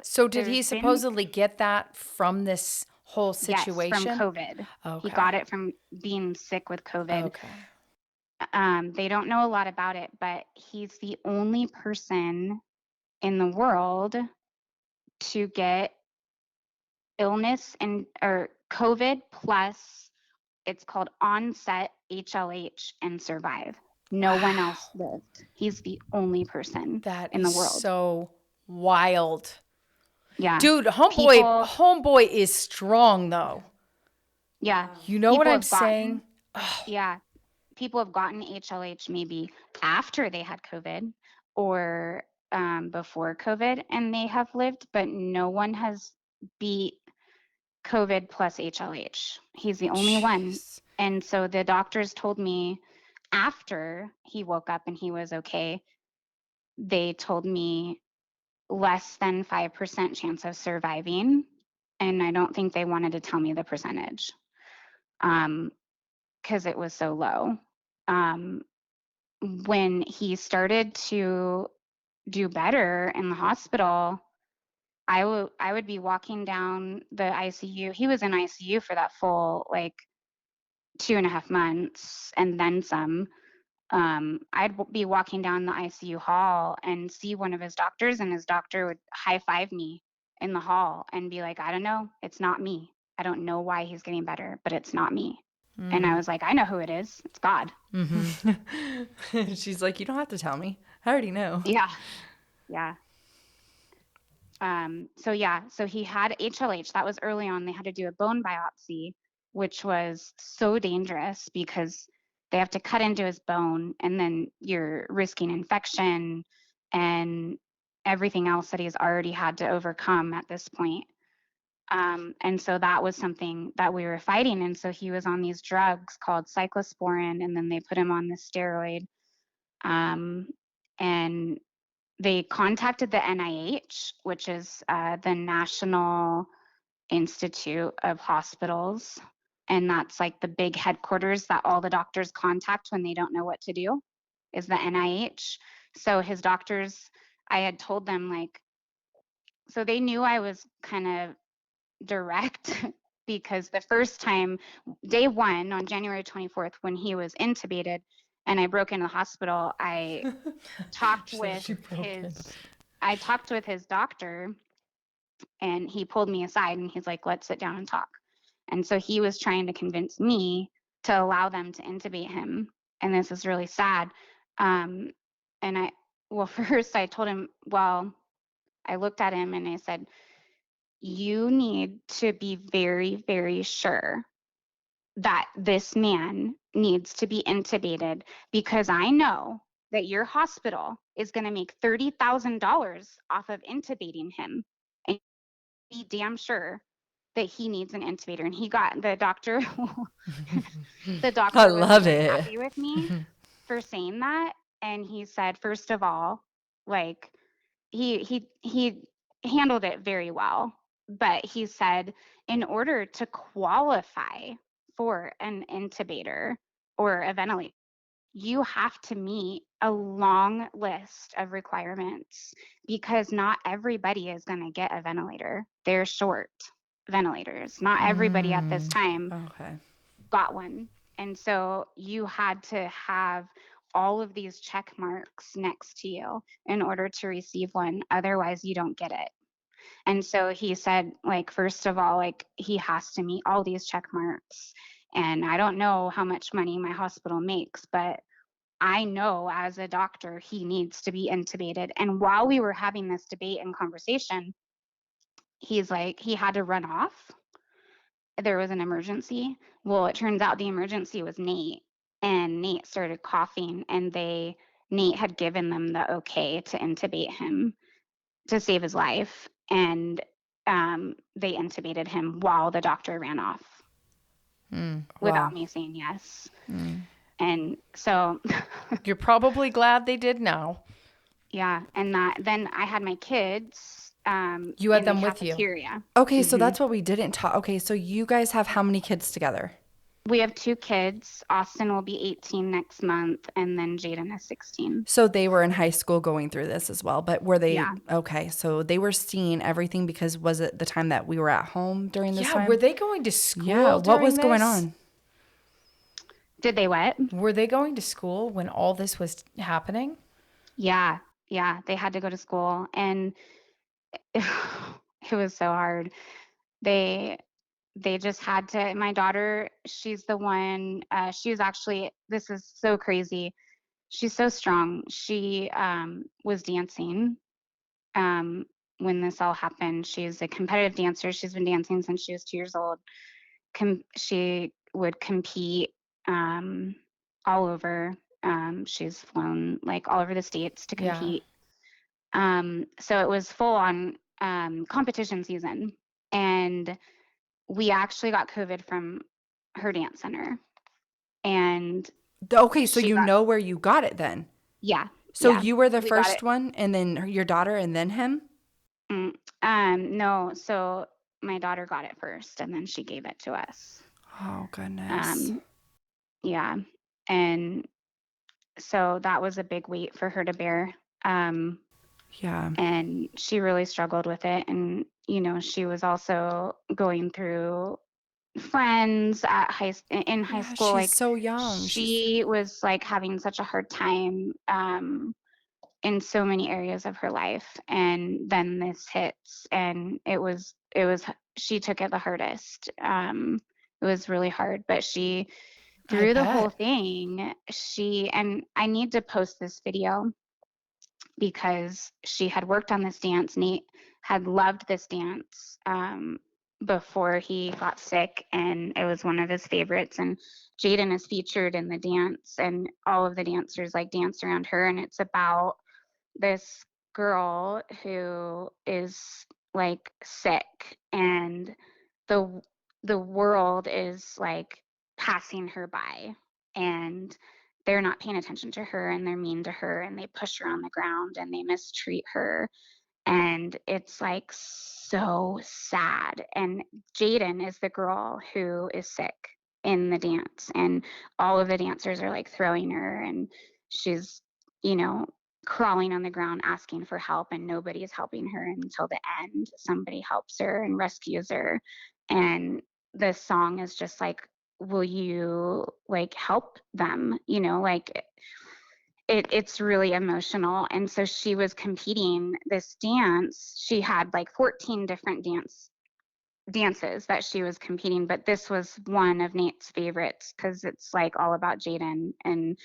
B: So did he
C: there's been,
B: supposedly get that from this whole
C: yes, from
B: situation?
C: COVID. He
B: Okay.
C: got it from being sick with COVID.
B: Okay.
C: They don't know a lot about it, but he's the only person in the world to get illness and or COVID plus, it's called onset HLH, and survive. No one else
B: Wow.
C: lived. He's the only person
B: That
C: in
B: is
C: the world.
B: so wild.
C: Yeah.
B: Dude, homeboy
C: People,
B: homeboy is strong though.
C: yeah.
B: You know what
C: People
B: I'm
C: have
B: saying?
C: gotten, yeah. People have gotten HLH maybe after they had COVID or before COVID, and they have lived, but no one has beat COVID plus HLH. He's the only one.
B: Jeez.
C: And so the doctors told me after he woke up and he was okay, they told me less than 5% chance of surviving. And I don't think they wanted to tell me the percentage because it was so low. Um, when he started to do better in the hospital, I would be walking down the ICU. He was in ICU for that full like 2.5 months and then some. I'd be walking down the ICU hall and see one of his doctors, and his doctor would high five me in the hall and be like, I don't know, it's not me. I don't know why he's getting better, but it's not me. And I was like, I know who it is. It's God.
D: She's like, you don't have to tell me. I already know.
C: Yeah. Yeah. So he had HLH. That was early on. They had to do a bone biopsy, which was so dangerous because they have to cut into his bone and then you're risking infection and everything else that he's already had to overcome at this point. And so that was something that we were fighting. And so he was on these drugs called cyclosporin, and then they put him on the steroid. Um, and they contacted the NIH, which is the National Institute of Hospitals. And that's like the big headquarters that all the doctors contact when they don't know what to do, is the NIH. So his doctors, I had told them, like, so they knew I was kind of direct because the first time, day one, on January 24th, when he was intubated and I broke into the hospital, talked with I talked with his doctor, and he pulled me aside and he's like, let's sit down and talk. And so he was trying to convince me to allow them to intubate him. And this is really sad. Um, and first I told him, I looked at him and I said, you need to be very, very sure that this man needs to be intubated, because I know that your hospital is going to make $30,000 off of intubating him, and be damn sure that he needs an intubator. And the doctor, the
D: I
C: doctor was
D: love
C: really
D: it.
C: happy with me for saying that. And he said, first of all, like, he handled it very well, but he said, in order to qualify for an intubator or a ventilator, you have to meet a long list of requirements, because not everybody is going to get a ventilator. They're short ventilators. Not everybody at this time
D: Okay.
C: got one. And so you had to have all of these check marks next to you in order to receive one. Otherwise, you don't get it. And so he said, like, first of all, like, he has to meet all these check marks. And I don't know how much money my hospital makes, but I know as a doctor, he needs to be intubated. And while we were having this debate and conversation, he's like, he had to run off. There was an emergency. Well, it turns out the emergency was Nate, and Nate started coughing, and Nate had given them the okay to intubate him to save his life, and they intubated him while the doctor ran off without
D: Wow.
C: me saying yes. And so,
B: You're probably glad they did now.
C: yeah, and then I had my kids
B: You had
C: in
B: them
C: the
B: with you.
C: cafeteria.
D: Okay, so that's what we didn't talk. Okay, so you guys have how many kids together?
C: We have 2 kids. Austin will be 18 next month, and then Jaden is 16.
D: So they were in high school going through this as well, but were they
C: Yeah.
D: okay? So they were seeing everything because was it the time that we were at home during this
B: Yeah,
D: time?
B: were they going to school?
D: Yeah, what was
B: during
D: going
B: this?
D: on?
C: Did they what?
B: Were they going to school when all this was happening?
C: Yeah, yeah, they had to go to school, and it was so hard. They they just had to. My daughter, she's the one. She was actually. This is so crazy. She's so strong. She was dancing when this all happened. She's a competitive dancer. She's been dancing since she was 2 years old. She would compete all over. She's flown like all over the states to
B: Yeah.
C: compete. So it was full on competition season. And we actually got COVID from her dance center. And
D: Okay, so
C: she
D: you
C: got,
D: know where you got it then.
C: yeah.
D: So
C: Yeah.
D: you were the
C: We got
D: first
C: it.
D: one and then your daughter and then him?
C: No, so my daughter got it first and then she gave it to us.
D: Oh, goodness.
C: Yeah. And so that was a big weight for her to bear.
D: Yeah.
C: And she really struggled with it. And, you know, she was also going through friends in high
D: Yeah,
C: school.
D: she's
C: Like,
D: so young.
C: she was like having such a hard time in so many areas of her life. And then this hits, and it was she took it the hardest. It It was really hard, but she
B: I
C: through the whole
B: bet.
C: thing, and I need to post this video because she had worked on this dance. Nate had loved this dance before he got sick, and it was one of his favorites. And Jaden is featured in the dance, and all of the dancers like dance around her. And it's about this girl who is like sick, and the the world is like passing her by, and they're not paying attention to her, and they're mean to her, and they push her on the ground, and they mistreat her, and it's like so sad. And Jaden is the girl who is sick in the dance, and all of the dancers are like throwing her, and she's, you know, crawling on the ground asking for help, and nobody's helping her until the end. Somebody helps her and rescues her. And the song is just like, will you like help them? You know, like it's really emotional. And so she was competing this dance. She had like 14 different dances that she was competing, but this was one of Nate's favorites because it's like all about Jaden, and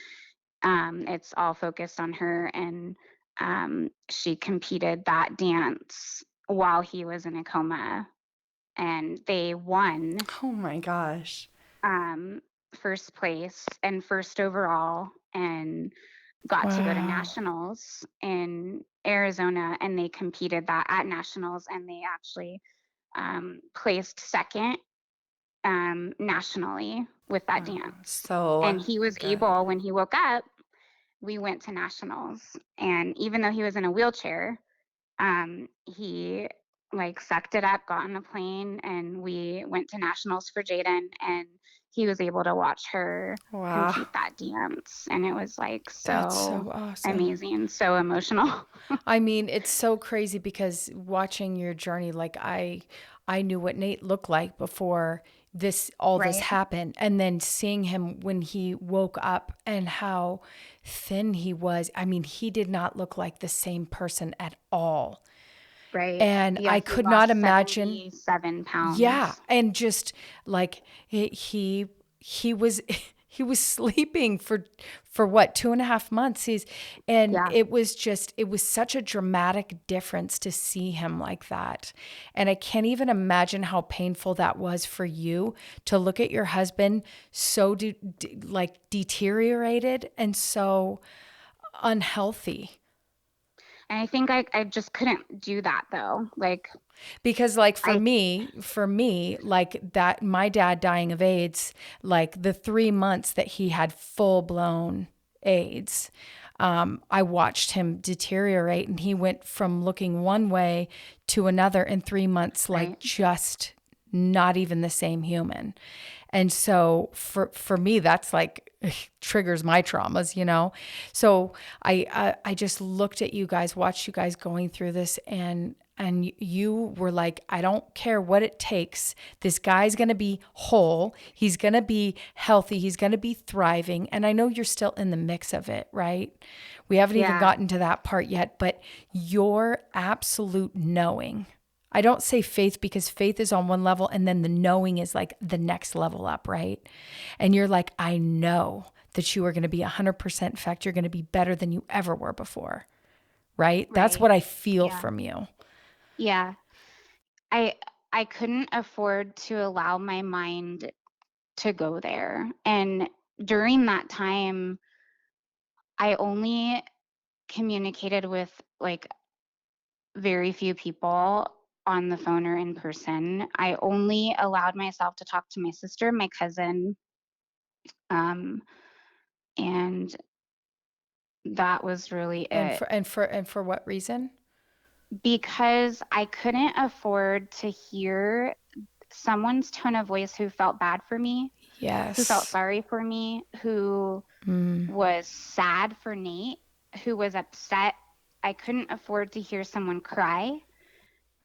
C: it's all focused on her. And she competed that dance while he was in a coma, and they won
D: Oh my gosh.
C: um, first place and first overall, and got to go to
B: Wow.
C: nationals in Arizona, and they competed that at nationals, and they actually placed second nationally with that dance.
D: So
C: And he was
D: good.
C: able, when he woke up, we went to nationals, and even though he was in a wheelchair, he like sucked it up, got on a plane, and we went to nationals for Jaden, and he was able to watch her
D: Wow.
C: compete that dance, and it was like
B: That's
C: so
B: so awesome.
C: amazing, so emotional.
B: I mean, it's so crazy because watching your journey, like I knew what Nate looked like before all this
C: Right,
B: happened, and then seeing him when he woke up and how thin he was. I mean, he did not look like the same person at all.
C: right.
B: And
C: Yeah,
B: I
C: he
B: could not
C: lost
B: imagine.
C: 77
B: Yeah,
C: pounds.
B: and just like he was he was sleeping for what 2.5 months. And
C: Yeah,
B: it was such a dramatic difference to see him like that. And I can't even imagine how painful that was for you to look at your husband so like deteriorated and so unhealthy.
C: and I think I just couldn't do that though. Like
B: Because like
C: I
B: for me, like that, my dad dying of AIDS, like the 3 months that he had full blown AIDS, I watched him deteriorate, and he went from looking one way to another in 3 months, like
C: right,
B: just not even the same human. And so for me, that's like triggers my traumas, you know? So I just looked at you guys, watched you guys going through this, and you were like, I don't care what it takes. This guy's going to be whole. He's going to be healthy. He's going to be thriving. And I know you're still in the mix of it, right? We haven't even
C: yeah,
B: gotten to that part yet, but your absolute knowing. I don't say faith because faith is on one level, and then the knowing is like the next level up, right? And you're like, I know that you are going to be 100%. In fact, you're going to be better than you ever were before, right? That's
C: right,
B: what I feel
C: yeah,
B: from you.
C: yeah. I I couldn't afford to allow my mind to go there. And during that time, I only communicated with like very few people on the phone or in person. I only allowed myself to talk to my sister, my cousin, um, and that was really
B: And
C: it.
B: for what reason?
C: Because I couldn't afford to hear someone's tone of voice who felt bad for me, who felt
B: Yes.
C: sorry for me, who
B: Mm.
C: was sad for Nate, who was upset. I couldn't afford to hear someone cry.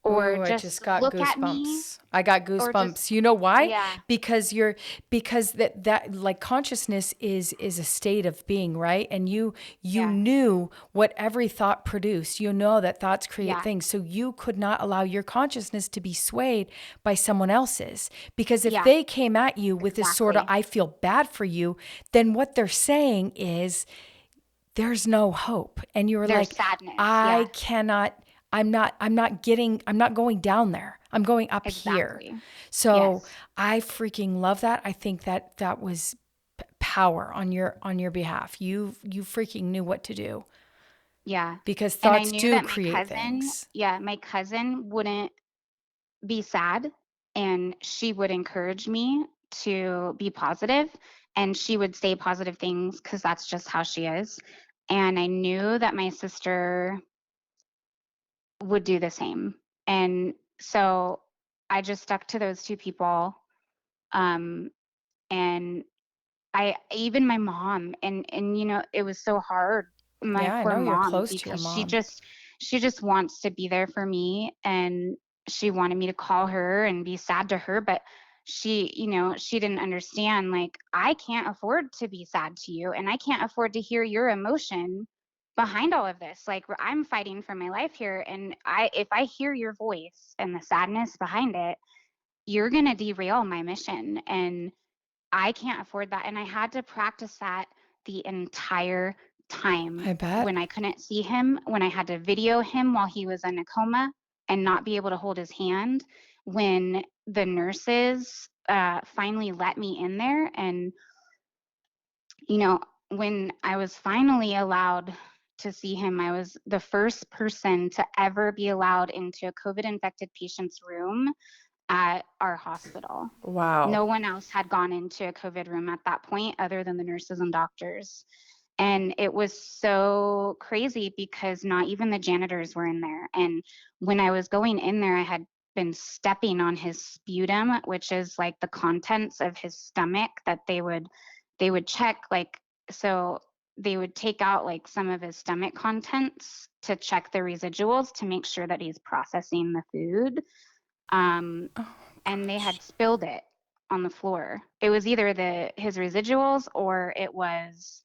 C: or
B: Ooh, I just
C: just
B: got
C: look at me,
B: goosebumps. I got
C: or
B: goosebumps.
C: just,
B: You know why?
C: yeah,
B: Because that like consciousness is a state of being, right? And you
C: yes,
B: knew what every thought produced. You know that thoughts create
C: yeah,
B: things. So you could not allow your consciousness to be swayed by someone else's. Because if
C: yeah,
B: they came at you with this sort of
C: exactly.
B: I feel bad for you, then what they're saying is there's no hope. And you were
C: There's
B: like,
C: sadness. Yeah,
B: I cannot, I'm not going down there. I'm going up here.
C: exactly.
B: So
C: Yes.
B: I freaking love that. I think that was power on your behalf. You freaking knew what to do
C: Yeah.
B: because
C: And I
B: thoughts
C: knew
B: do
C: that my
B: create
C: cousin,
B: things.
C: yeah, my cousin wouldn't be sad, and she would encourage me to be positive, and she would say positive things because that's just how she is. And I knew that my sister would do the same. And so I just stuck to those two people. Um, and I even my mom, and it was so hard, my
B: Yeah, I
C: poor
B: know you're
C: mom,
B: close to your
C: because
B: mom.
C: she just wants to be there for me, and she wanted me to call her and be sad to her, but she didn't understand, like, I can't afford to be sad to you, and I can't afford to hear your emotion behind all of this. Like, I'm fighting for my life here, and if I hear your voice and the sadness behind it, you're going to derail my mission, and I can't afford that. And I had to practice that the entire time
B: I bet.
C: when I couldn't see him, when I had to video him while he was in a coma and not be able to hold his hand, when the nurses finally let me in there. And, when I was finally allowed to see him, I was the first person to ever be allowed into a COVID infected patient's room at our hospital.
D: Wow.
C: No one else had gone into a COVID room at that point other than the nurses and doctors. And it was so crazy because not even the janitors were in there. And when I was going in there, I had been stepping on his sputum, which is like the contents of his stomach that they would check, like, so they would take out like some of his stomach contents to check the residuals to make sure that he's processing the food. Um,
B: Oh
C: and they
B: gosh.
C: had spilled it on the floor. It was either his residuals or it was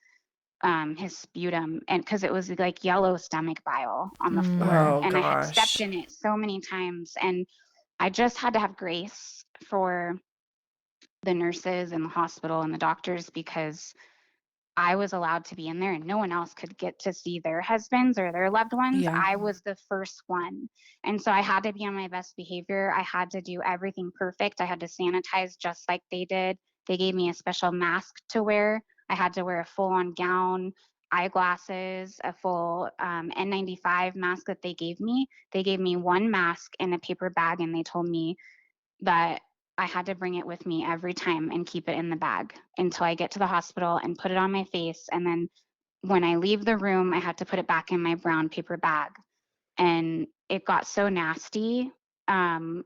C: his sputum, and because it was like yellow stomach bile on the floor,
D: Oh
C: and I had stepped
D: gosh.
C: in it so many times, and I just had to have grace for the nurses and the hospital and the doctors because I was allowed to be in there and no one else could get to see their husbands or their loved ones.
D: Yeah.
C: I was the first one. And so I had to be on my best behavior. I had to do everything perfect. I had to sanitize just like they did. They gave me a special mask to wear. I had to wear a full on gown, eyeglasses, a full N95 mask that they gave me. They gave me one mask in a paper bag, and they told me that I had to bring it with me every time and keep it in the bag until I get to the hospital and put it on my face. And then when I leave the room, I had to put it back in my brown paper bag. And it got so nasty, um,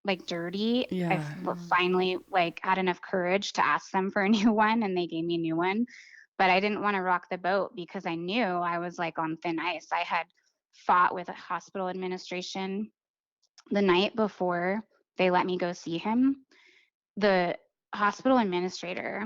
C: like dirty.
D: Yeah.
C: Finally like had enough courage to ask them for a new one, and they gave me a new one. But I didn't want to rock the boat because I knew I was like on thin ice. I had fought with a hospital administration the night before they let me go see him. The hospital administrator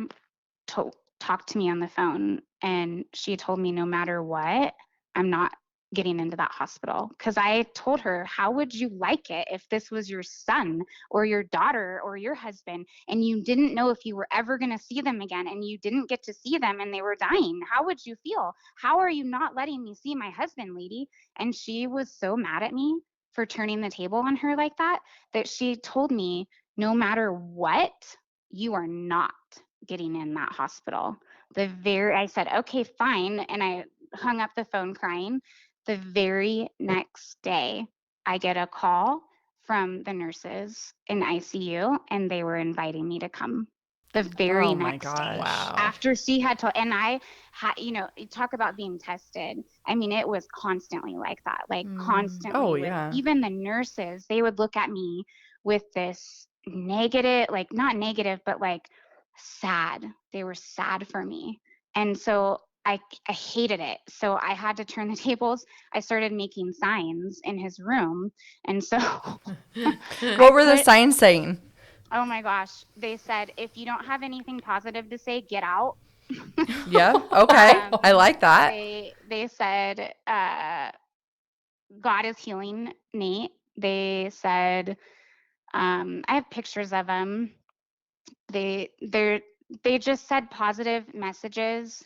C: talked to me on the phone, and she told me no matter what, I'm not getting into that hospital, because I told her, how would you like it if this was your son or your daughter or your husband and you didn't know if you were ever going to see them again, and you didn't get to see them and they were dying? How would you feel? How are you not letting me see my husband, lady? And she was so mad at me for turning the table on her like that, that she told me, no matter what, you are not getting in that hospital. I said, okay, fine. And I hung up the phone crying. The very next day, I get a call from the nurses in ICU, and they were inviting me to come the very
D: Oh my
C: next day
D: gosh.
B: Wow.
C: after she had told. And I had, you talk about being tested. I mean, it was constantly like that, like
D: Oh
C: constantly, with
D: yeah.
C: even the nurses. They would look at me with this negative, like not negative, but like sad. They were sad for me. And so I hated it. So I had to turn the tables. I started making signs in his room. And so
D: What were the signs saying?
C: oh my gosh, they said, if you don't have anything positive to say, get out.
D: Yeah. Okay. I
C: Um,
D: like that.
C: they said, God is healing Nate. They said, I have pictures of him. They they just said positive messages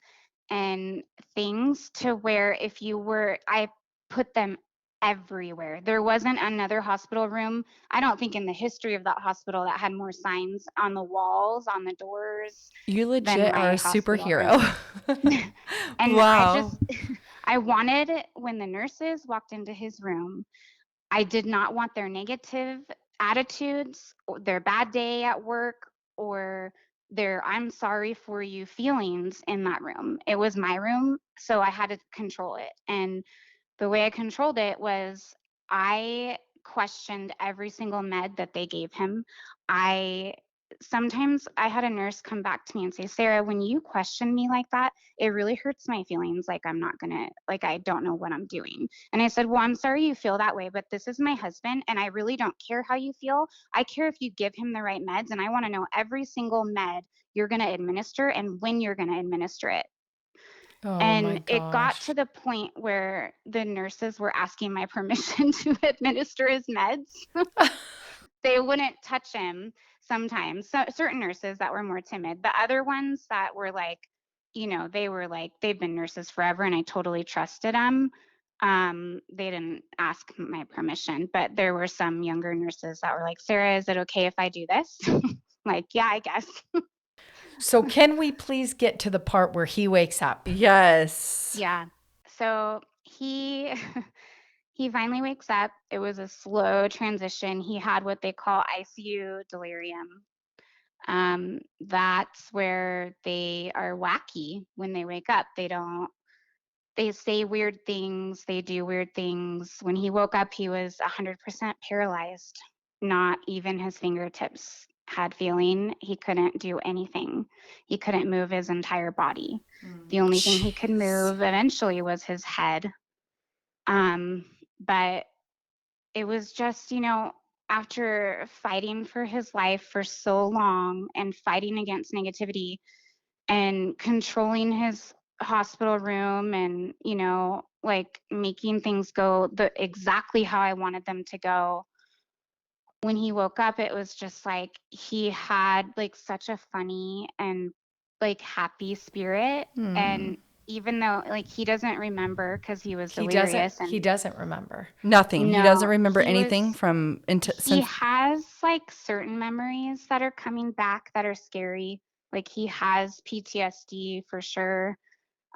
C: and things to where if you were, I put them everywhere. There wasn't another hospital room, I don't think, in the history of that hospital that had more signs on the walls, on the doors
D: You
C: than
D: legit are
C: my
D: a
C: hospital
D: superhero.
C: room. And I
D: Wow.
C: just, I wanted, when the nurses walked into his room, I did not want their negative attitudes, or their bad day at work, or their I'm sorry for you feelings in that room. It was my room, so I had to control it. And the way I controlled it was I questioned every single med that they gave him. I Sometimes I had a nurse come back to me and say, Sarah, when you question me like that, it really hurts my feelings. Like, I'm not gonna, like, I don't know what I'm doing. And I said, well, I'm sorry you feel that way, but this is my husband and I really don't care how you feel. I care if you give him the right meds, and I want to know every single med you're going to administer and when you're going to administer it.
B: Oh my
C: And it got
B: gosh.
C: to the point where the nurses were asking my permission to administer his meds. They wouldn't touch him sometimes. So, certain nurses that were more timid. The other ones that were like, they were like, they've been nurses forever and I totally trusted them. They didn't ask my permission, but there were some younger nurses that were like, Sarah, is it okay if I do this? Like, yeah, I guess.
B: So can we please get to the part where he wakes up?
D: Yes.
C: Yeah. So he he finally wakes up. It was a slow transition. He had what they call ICU delirium. That's where they are wacky when they wake up. They say weird things, they do weird things. When he woke up, he was 100% paralyzed. Not even his fingertips had feeling. He couldn't do anything. He couldn't move his entire body. The only thing he could
B: Jeez.
C: move eventually was his head. Um, but it was just, after fighting for his life for so long and fighting against negativity and controlling his hospital room and, like making things go the exactly how I wanted them to go. When he woke up, it was just like he had like such a funny and like happy spirit. And even though like he doesn't remember because he was
B: He doesn't
C: delirious
B: he
C: and
B: doesn't remember.
D: Nothing. He doesn't
C: no,
D: remember anything from
C: he
D: since.
C: has like certain memories that are coming back that are scary. Like he has PTSD for sure.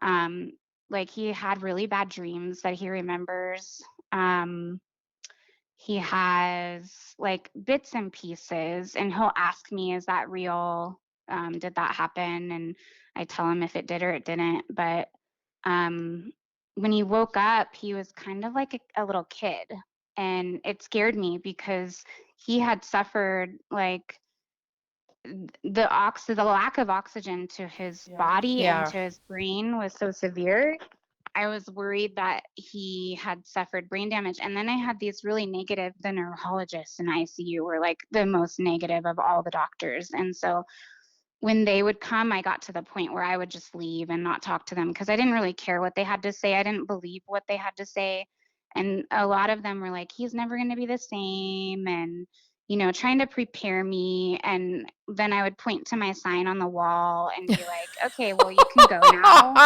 C: Um, like he had really bad dreams that he remembers. Um, he has like bits and pieces, and he'll ask me, "Is that real? Did that happen?" And I tell him if it did or it didn't. But um, when he woke up, he was kind of like a little kid, and it scared me because he had suffered like the lack of oxygen to his body and
B: Yeah.
C: to his brain was so severe. I was worried that he had suffered brain damage. And then I had these really negative, the neurologists in ICU were like the most negative of all the doctors. And so when they would come, I got to the point where I would just leave and not talk to them because I didn't really care what they had to say. I didn't believe what they had to say. And a lot of them were like, he's never going to be the same. And, trying to prepare me. And then I would point to my sign on the wall and be like, okay, well, you can go now.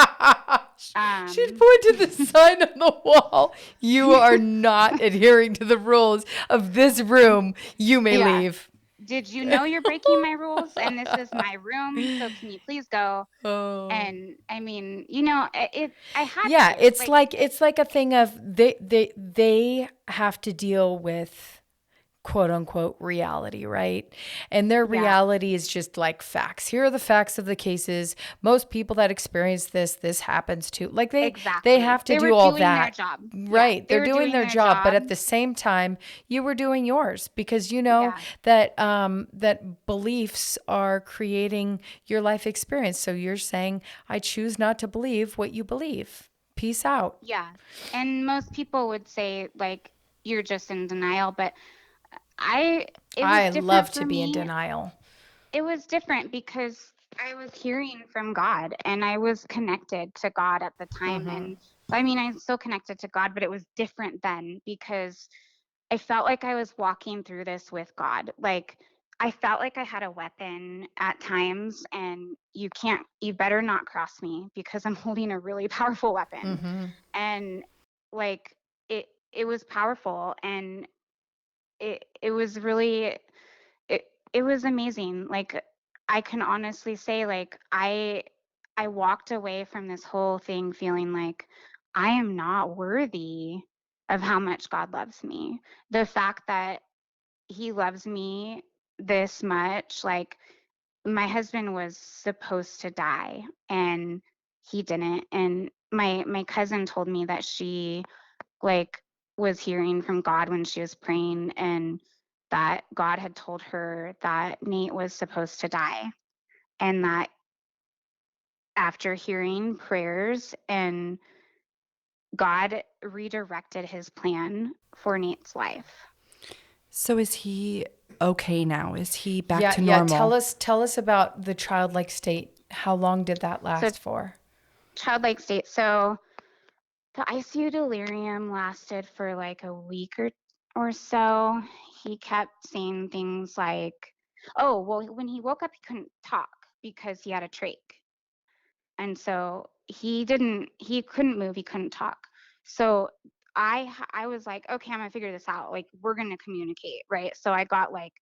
B: She'd
C: Um,
B: point to the sign on the wall. You are not adhering to the rules of this room. You may
C: yeah.
B: leave.
C: Did you know you're breaking my rules? And this is my room. So can you please go?
B: Oh.
C: And I mean, I had
B: Yeah,
C: to.
B: it's
C: Like,
B: like a thing of they have to deal with quote unquote reality, right? And their
C: Yeah.
B: reality is just like facts. Here are the facts of the cases. Most people that experience this happens to. Like they
C: Exactly.
B: have to
C: They were
B: do all
C: doing their
B: that.
C: job. Yeah,
B: Right.
C: they
B: They're
C: were
B: doing
C: doing
B: their
C: their
B: job, but
C: job.
B: at the same time, you were doing yours because you know
C: Yeah.
B: that beliefs are creating your life experience. So you're saying, I choose not to believe what you believe. Peace out.
C: Yeah. And most people would say like you're just in denial, but I it was
B: I
C: different
B: love to
C: for
B: be in
C: me.
B: denial.
C: It was different because I was hearing from God and I was connected to God at the time. And I mean, I'm still connected to God, but it was different then because I felt like I was walking through this with God. Like I felt like I had a weapon at times and you better not cross me because I'm holding a really powerful weapon. And like it was powerful and it was really it it was amazing. Like I can honestly say like I walked away from this whole thing feeling like I am not worthy of how much God loves me. The fact that he loves me this much, like my husband was supposed to die and he didn't. And my cousin told me that she like was hearing from God when she was praying and that God had told her that Nate was supposed to die and that after hearing prayers and God redirected his plan for Nate's life.
D: So is he okay now? Is he back
B: Yeah,
D: to
B: yeah.
D: normal?
B: Tell us about the childlike state. How long did that
C: So
B: last for?
C: childlike state. So the ICU delirium lasted for like a week or so. He kept saying things like, oh, well, when he woke up, he couldn't talk because he had a trach. And so he couldn't move, he couldn't talk. So I was like, okay, I'm gonna figure this out. Like, we're gonna communicate, right? So I got like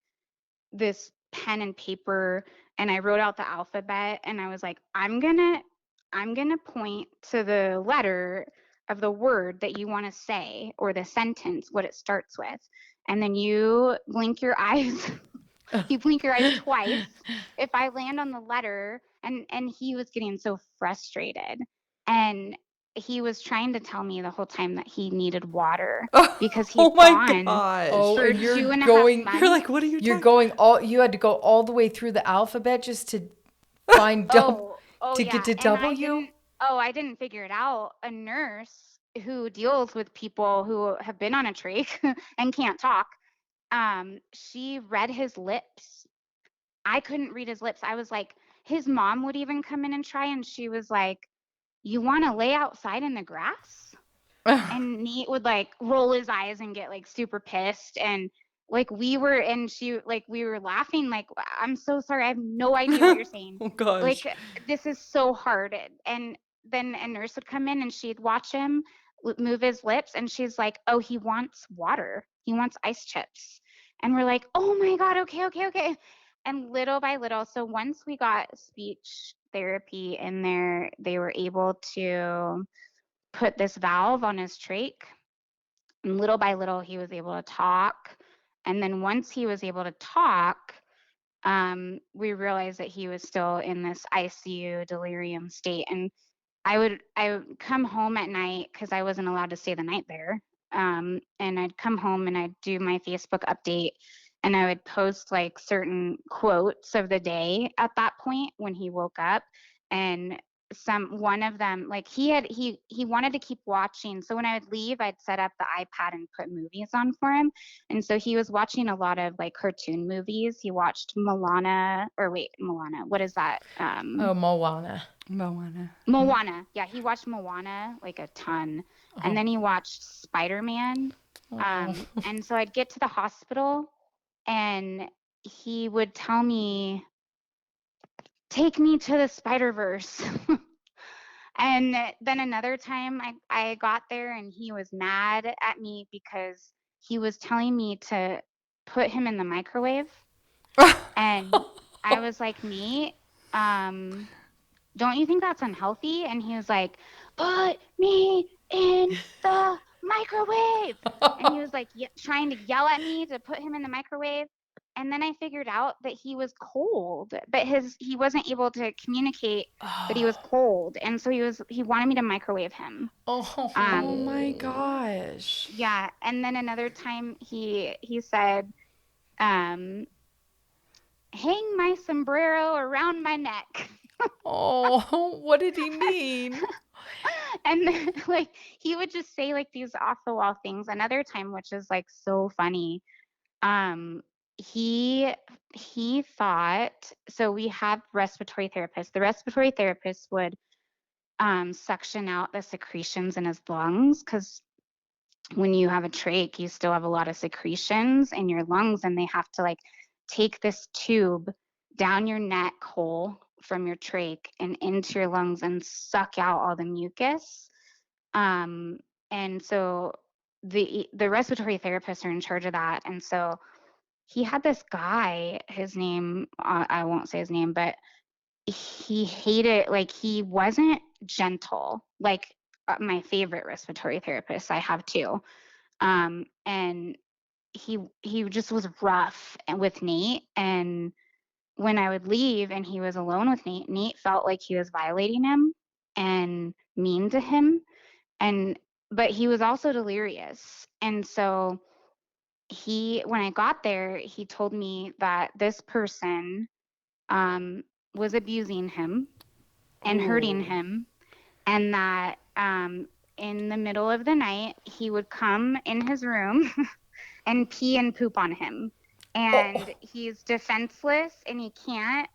C: this pen and paper and I wrote out the alphabet and I was like, I'm gonna point to the letter of the word that you want to say or the sentence, what it starts with. And then you blink your eyes. You blink your eyes twice. If I land on the letter and he was getting so frustrated and he was trying to tell me the whole time that he needed water because
D: Oh
C: he'd
D: my
C: gone
D: gosh.
B: Oh,
C: for
B: and you're
C: 2.5
B: going.
D: You're
C: months.
D: like, what are you
B: You're
D: talking?
B: going all. You had to go all the way through the alphabet just to find double
C: Oh
B: to get
C: yeah.
B: to
C: And
B: W.
C: I didn't figure it out. A nurse who deals with people who have been on a trach and can't talk, she read his lips. I couldn't read his lips. I was like, his mom would even come in and try, and she was like, you want to lay outside in the grass? And Nate would like roll his eyes and get like super pissed. And like we were laughing, like, I'm so sorry. I have no idea what you're saying.
D: Oh gosh.
C: Like, this is so hard. And then a nurse would come in and she'd watch him move his lips. And she's like, oh, he wants water. He wants ice chips. And we're like, oh my God, okay, okay, okay. And little by little, so once we got speech therapy in there, they were able to put this valve on his trach. And little by little, he was able to talk. And then once he was able to talk, we realized that he was still in this ICU delirium state. And I would come home at night because I wasn't allowed to stay the night there. And I'd come home and I'd do my Facebook update and I would post like certain quotes of the day at that point when he woke up. And one of them, like he wanted to keep watching. So when I would leave, I'd set up the iPad and put movies on for him. And so he was watching a lot of like cartoon movies. He watched Moana. What is that?
B: Oh, Moana.
D: Moana.
C: Moana. Yeah, he watched Moana like a ton. And then he watched Spider-Man. And so I'd get to the hospital and he would tell me, take me to the Spider-Verse. And then another time I got there and he was mad at me because he was telling me to put him in the microwave. And I was like, Nate, don't you think that's unhealthy? And he was like, put me in the microwave. And he was like trying to yell at me to put him in the microwave. And then I figured out that he was cold, but he wasn't able to communicate that he was cold. And so he wanted me to microwave him.
B: Oh,
D: Oh my gosh.
C: Yeah. And then another time he said, hang my sombrero around my neck.
B: oh, what did he mean?
C: And then, like, he would just say like these off the wall things. Another time, which is like so funny, um he thought, so we have respiratory therapists. The respiratory therapist would suction out the secretions in his lungs, because when you have a trach, you still have a lot of secretions in your lungs, and they have to like take this tube down your neck hole from your trach and into your lungs and suck out all the mucus. And so the respiratory therapists are in charge of that. And so he had this guy, his name, I won't say his name, but he hated, like, he wasn't gentle, like my favorite respiratory therapist. I have two. And he just was rough with Nate. And when I would leave and he was alone with Nate, Nate felt like he was violating him and mean to him. But he was also delirious. And so when I got there, he told me that this person was abusing him and hurting him, and that in the middle of the night, he would come in his room and pee and poop on him. And he's defenseless, and he can't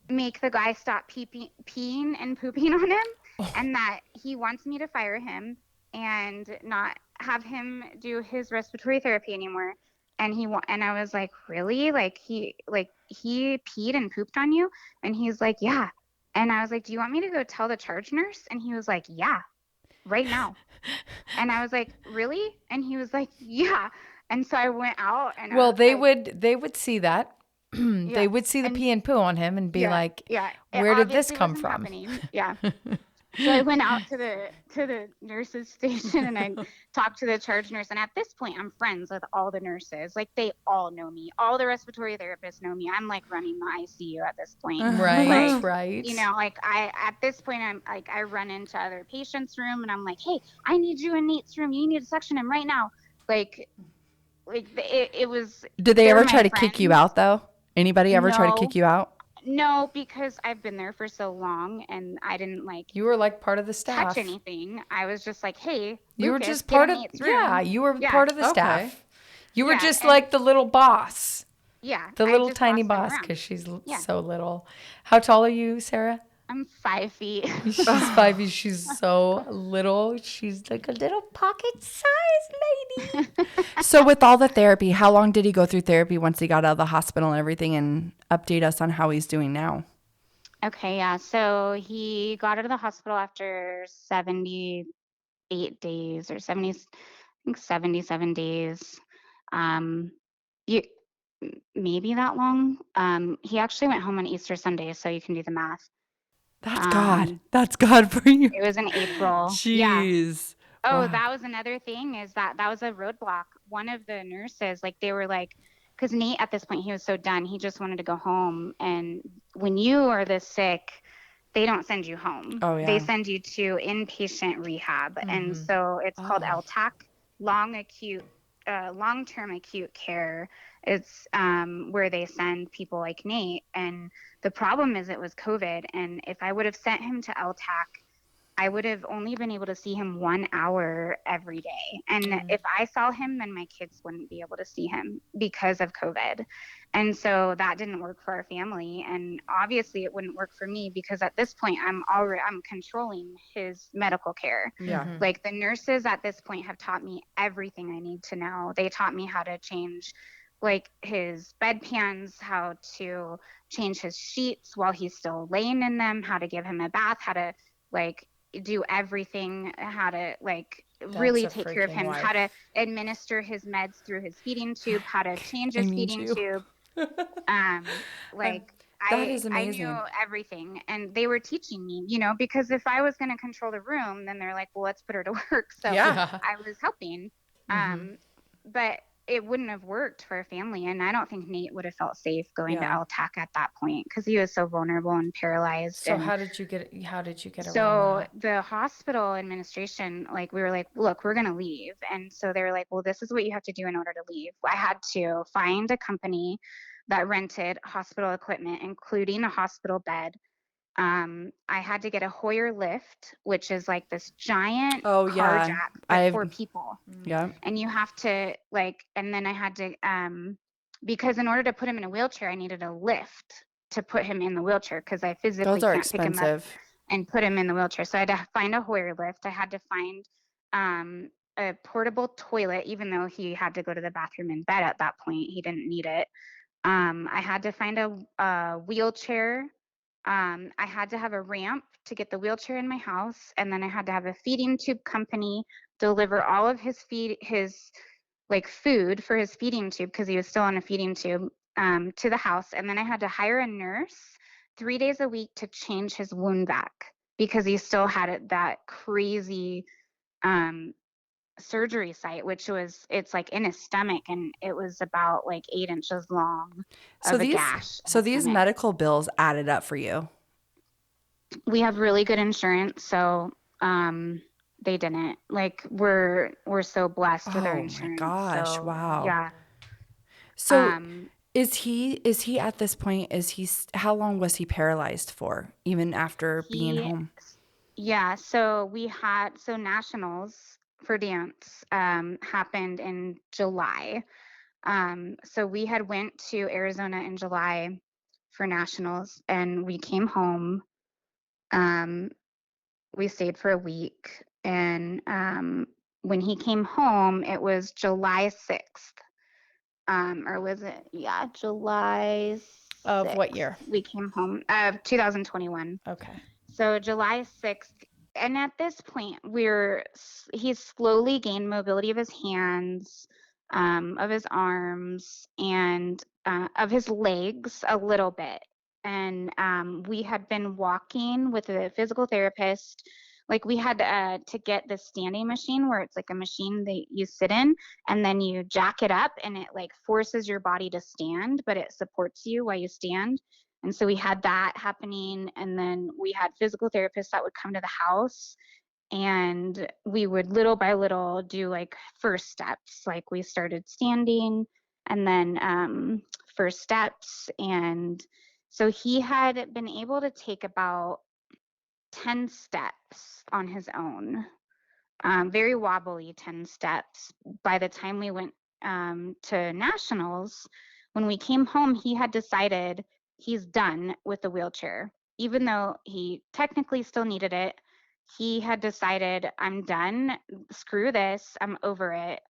C: make the guy stop peeing and pooping on him, and that he wants me to fire him and not have him do his respiratory therapy anymore. And I was like, really? Like he peed and pooped on you? And he's like, yeah. And I was like, do you want me to go tell the charge nurse? And he was like, yeah, right now. And I was like, really? And he was like, yeah. And so I went out and
B: Well, they would see that.
C: yeah.
B: They would see the pee and poo on him and be like,
C: yeah, it
B: where did this
C: obviously
B: come
C: wasn't
B: from?
C: happening. Yeah. So I went out to the nurses station and I talked to the charge nurse. And at this point, I'm friends with all the nurses. Like, they all know me. All the respiratory therapists know me. I'm like running the ICU at this point.
B: Right,
C: Like,
B: right.
C: you know, like at this point, I'm like, I run into other patients' room and I'm like, hey, I need you in Nate's room. You need to suction him right now. It was.
D: Did they
C: They're
D: ever
C: my
D: try to kick you
C: friends.
D: out though? Anybody ever try to kick
C: No,
D: you out?
C: no, because I've been there for so long and I didn't like
B: You were like part of the
C: touch
B: staff.
C: anything. I was just like, hey,
B: You were
C: Lucas,
B: just
C: get
B: part
C: in
B: of,
C: Nate's
B: yeah,
C: room.
B: you were
C: Yeah,
B: part of the
D: Okay.
B: staff. You were
C: yeah,
B: just
C: and
B: like the little boss,
C: yeah,
B: the
C: I
B: little
C: just
B: tiny
C: bossed them
B: boss,
C: around.
B: because she's
C: Yeah.
B: so little. How tall are you, Sarah?
C: I'm 5 feet.
B: She's 5. She's so little. She's like a little pocket-sized lady.
D: So with all the therapy, how long did he go through therapy once he got out of the hospital and everything, and update us on how he's doing now?
C: Okay, yeah. So he got out of the hospital after 78 days or 70, I think 77 days. Um, you maybe that long. He actually went home on Easter Sunday, so you can do the math.
D: That's God.
C: Um,
D: That's God for you.
C: it was in April. Yeah.
D: Jeez.
C: Oh,
D: Wow.
C: that was another thing, is that was a roadblock. One of the nurses, like, they were like, because Nate at this point, he was so done, he just wanted to go home. And when you are this sick, they don't send you home.
D: Oh,
C: They
D: yeah.
C: send you to inpatient rehab. And so it's called
D: Oh.
C: LTAC, long-term acute care. It's where they send people like Nate. And the problem is it was COVID. And if I would have sent him to LTAC, I would have only been able to see him 1 hour every day. And if I saw him, then my kids wouldn't be able to see him because of COVID. And so that didn't work for our family. And obviously it wouldn't work for me, because at this point I'm controlling his medical care.
D: Yeah.
C: Like, the nurses at this point have taught me everything I need to know. They taught me how to change like his bedpans, how to change his sheets while he's still laying in them, how to give him a bath, how to like do everything, how to like really
B: a
C: take care of
B: freaking
C: him,
B: life.
C: how to administer his meds through his feeding tube, how to change
D: I
C: his
D: need
C: feeding
D: you.
C: tube. Like
D: That is
C: I knew
D: amazing.
C: everything, and they were teaching me, because if I was going to control the room, then they're like, well, let's put her to work. So
D: Yeah.
C: I was helping. But it wouldn't have worked for a family. And I don't think Nate would have felt safe going to
D: Yeah.
C: LTAC at that point because he was so vulnerable and paralyzed.
B: So
C: And
B: how did you get around
C: so
B: that?
C: the hospital administration, like, we were like, look, we're going to leave. And so they were like, well, this is what you have to do in order to leave. I had to find a company that rented hospital equipment, including a hospital bed. I had to get a Hoyer lift, which is like this giant
D: Oh
C: car
D: yeah.
C: jack, but
D: I've
C: for people.
D: yeah.
C: And you have to and then I had to, because in order to put him in a wheelchair, I needed a lift to put him in the wheelchair because I physically
D: Those are
C: can't pick him up
D: expensive.
C: and put him in the wheelchair. So I had to find a Hoyer lift. I had to find a portable toilet, even though he had to go to the bathroom in bed at that point. He didn't need it. I had to find a wheelchair. I had to have a ramp to get the wheelchair in my house, and then I had to have a feeding tube company deliver all of his like food for his feeding tube because he was still on a feeding tube, to the house, and then I had to hire a nurse 3 days a week to change his wound vac because he still had that crazy um, surgery site, it's like in his stomach, and it was about like 8 inches long
D: So
C: of a
D: these
C: gash in
D: so
C: his
D: these
C: stomach.
D: medical bills added up for you.
C: We have really good insurance, so they didn't. Like, we're so blessed with our
D: Oh my
C: insurance.
D: gosh,
C: So
D: wow.
C: yeah.
D: So
C: Um
D: is he at this point, how long was he paralyzed for even after being
C: he
D: home?
C: Yeah, so nationals for dance happened in July. So we had went to Arizona in July for nationals, and we came home. Um, we stayed for a week, and when he came home, it was July 6th. Or was it? Yeah, July
B: Of what
C: 6th.
B: year?
C: We came home of 2021.
B: Okay.
C: So July 6th, and at this point, he's slowly gained mobility of his hands, of his arms, and of his legs a little bit. And we had been walking with a physical therapist. Like, we had to get this standing machine where it's like a machine that you sit in, and then you jack it up, and it like forces your body to stand, but it supports you while you stand. And so we had that happening. And then we had physical therapists that would come to the house, and we would little by little do like first steps. Like, we started standing, and then first steps. And so he had been able to take about 10 steps on his own, very wobbly 10 steps. By the time we went to nationals, when we came home, he had decided he's done with the wheelchair. Even though he technically still needed it, he had decided, I'm done. Screw this. I'm over it.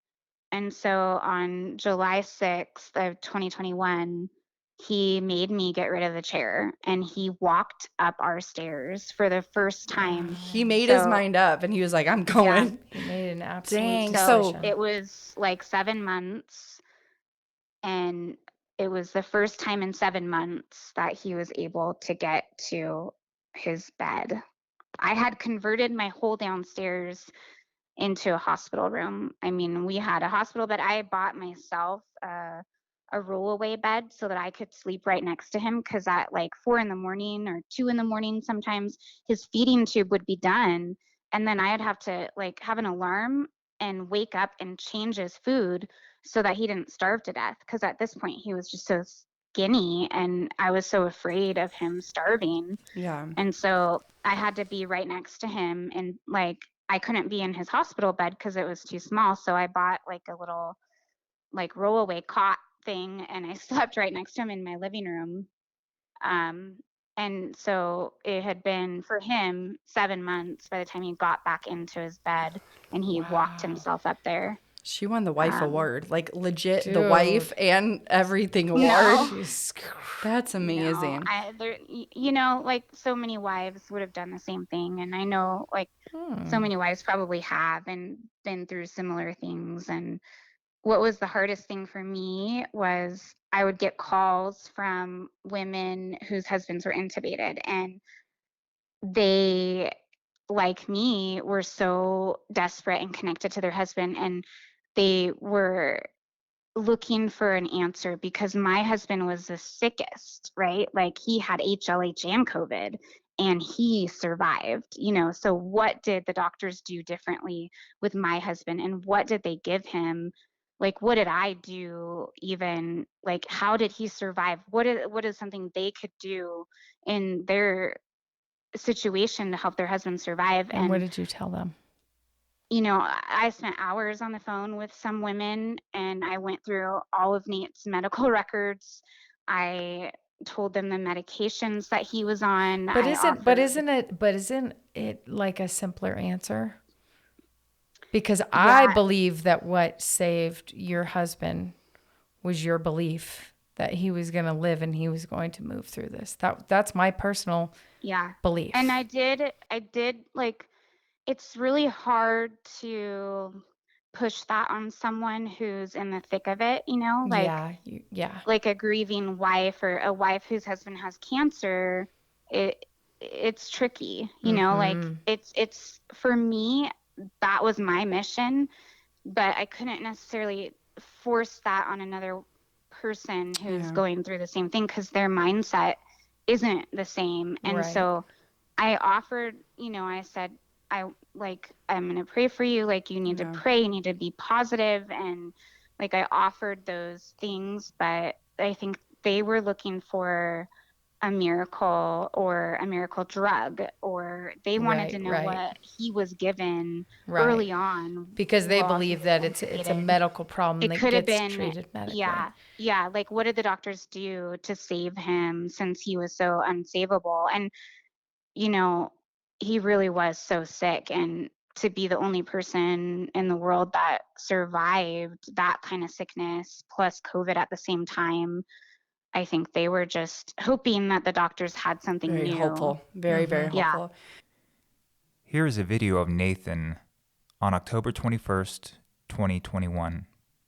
C: And so on July 6th of 2021, he made me get rid of the chair, and he walked up our stairs for the first time.
D: He made his
C: So
D: mind up and he was like, I'm
C: yeah,
D: going.
B: He made an absolute
D: Dang.
C: so
D: So
B: decision.
C: it was like 7 months, and it was the first time in 7 months that he was able to get to his bed. I had converted my whole downstairs into a hospital room. I mean, we had a hospital bed. I bought myself a rollaway bed so that I could sleep right next to him, because at like 4 in the morning or 2 in the morning, sometimes his feeding tube would be done. And then I'd have to like have an alarm and wake up and change his food so that he didn't starve to death. Because at this point, he was just so skinny, and I was so afraid of him starving.
D: yeah.
C: And so I had to be right next to him, and like, I couldn't be in his hospital bed because it was too small. So I bought like a little like rollaway cot thing, and I slept right next to him in my living room. Um, and so it had been for him 7 months by the time he got back into his bed and he walked
B: Wow.
C: himself up there.
D: She won the wife
C: Um,
D: award. Like legit the
B: Dude.
D: wife and everything award.
C: No.
B: Jesus Christ.
D: That's
C: no,
D: amazing.
C: like, so many wives would have done the same thing. And I know, like, so many wives probably have and been through similar things. And what was the hardest thing for me was I would get calls from women whose husbands were intubated, and they, like me, were so desperate and connected to their husband, and they were looking for an answer because my husband was the sickest, right? Like he had HLH and COVID and he survived, So what did the doctors do differently with my husband, and what did they give him? Like, what did I do? Even like, how did he survive? What is something they could do in their situation to help their husband survive?
B: And what did you tell them?
C: I spent hours on the phone with some women, and I went through all of Nate's medical records. I told them the medications that he was on.
B: But isn't it like a simpler answer? Because I believe that what saved your husband was your belief that he was going to live and he was going to move through this. That's my personal belief.
C: And I did like, it's really hard to push that on someone who's in the thick of it, like, like a grieving wife or a wife whose husband has cancer. It's tricky, like it's for me, that was my mission, but I couldn't necessarily force that on another person who's going through the same thing because their mindset isn't the same. And so I offered, I said, I'm going to pray for you. Like, you need to pray, you need to be positive. And like, I offered those things, but I think they were looking for a miracle or a miracle drug, or they wanted to know what he was given early on,
B: because they believe that it's a medical problem that gets treated medically.
C: Yeah. Like, what did the doctors do to save him since he was so unsavable? And he really was so sick, and to be the only person in the world that survived that kind of sickness plus COVID at the same time, I think they were just hoping that the doctors had something
D: very
C: new.
D: Hopeful. Very, very hopeful.
A: Here is a video of Nathan on October 21st, 2021.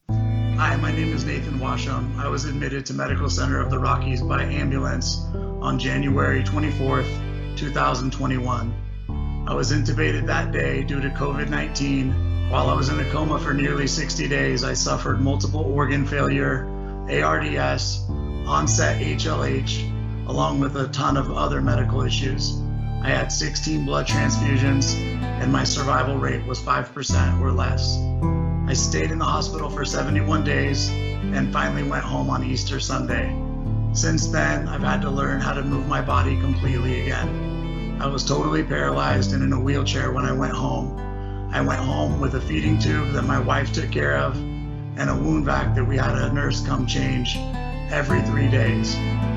E: Hi, my name is Nathan Washam. I was admitted to Medical Center of the Rockies by ambulance on January 24th, 2021. I was intubated that day due to COVID-19. While I was in a coma for nearly 60 days, I suffered multiple organ failure, ARDS, onset HLH, along with a ton of other medical issues. I had 16 blood transfusions, and my survival rate was 5% or less. I stayed in the hospital for 71 days and finally went home on Easter Sunday. Since then, I've had to learn how to move my body completely again. I was totally paralyzed and in a wheelchair when I went home. I went home with a feeding tube that my wife took care of and a wound vac that we had a nurse come change every 3 days.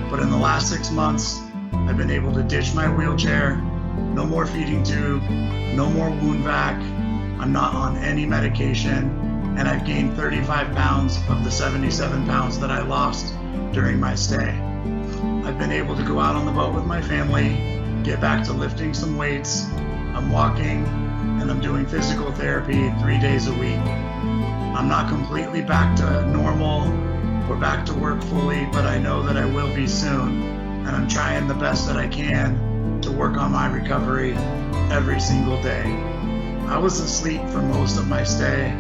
E: But in the last 6 months, I've been able to ditch my wheelchair, no more feeding tube, no more wound vac. I'm not on any medication, and I've gained 35 pounds of the 77 pounds that I lost during my stay. I've been able to go out on the boat with my family, get back to lifting some weights. I'm walking, and I'm doing physical therapy 3 days a week. I'm not completely back to normal or back to work fully, but I know that I will be soon, and I'm trying the best that I can to work on my recovery every single day. I was asleep for most of my stay,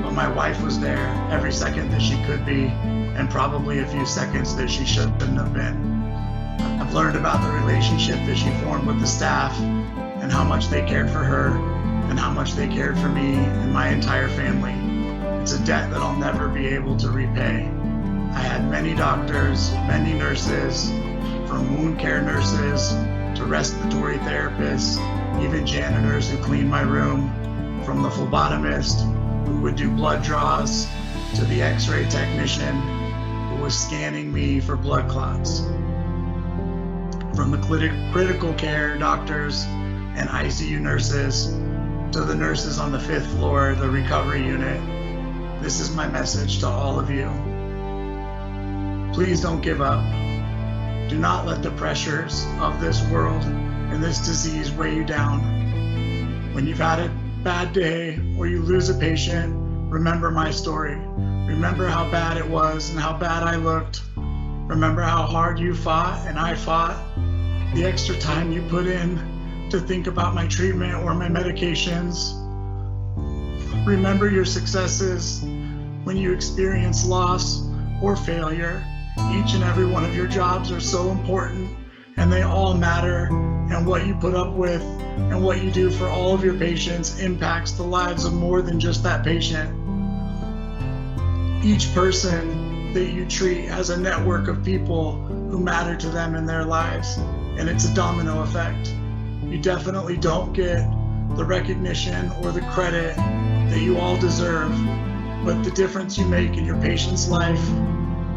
E: but my wife was there every second that she could be, and probably a few seconds that she shouldn't have been. I've learned about the relationship that she formed with the staff and how much they cared for her and how much they cared for me and my entire family. It's a debt that I'll never be able to repay. I had many doctors, many nurses, from wound care nurses to respiratory therapists, even janitors who cleaned my room, from the phlebotomist who would do blood draws to the x-ray technician who was scanning me for blood clots. From the critical care doctors and ICU nurses to the nurses on the 5th floor, the recovery unit, this is my message to all of you. Please don't give up. Do not let the pressures of this world and this disease weigh you down. When you've had a bad day or you lose a patient, remember my story. Remember how bad it was and how bad I looked. Remember how hard you fought and I fought. The extra time you put in to think about my treatment or my medications. Remember your successes when you experience loss or failure. Each and every one of your jobs are so important and they all matter, and what you put up with and what you do for all of your patients impacts the lives of more than just that patient. Each person that you treat has a network of people who matter to them in their lives, and it's a domino effect. You definitely don't get the recognition or the credit that you all deserve, but the difference you make in your patient's life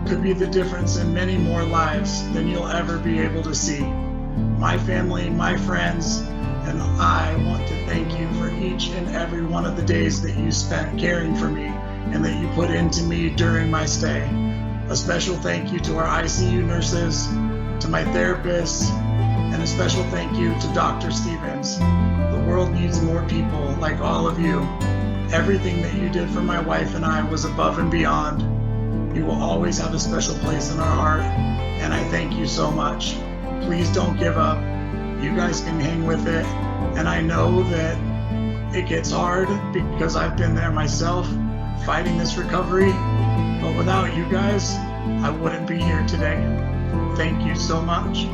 E: could be the difference in many more lives than you'll ever be able to see. My family, my friends, and I want to thank you for each and every one of the days that you spent caring for me and that you put into me during my stay. A special thank you to our ICU nurses, to my therapists, and a special thank you to Dr. Stevens. The world needs more people like all of you. Everything that you did for my wife and I was above and beyond. You will always have a special place in our heart, and I thank you so much. Please don't give up. You guys can hang with it, and I know that it gets hard because I've been there myself fighting this recovery, but without you guys, I wouldn't be here today. Thank you so much.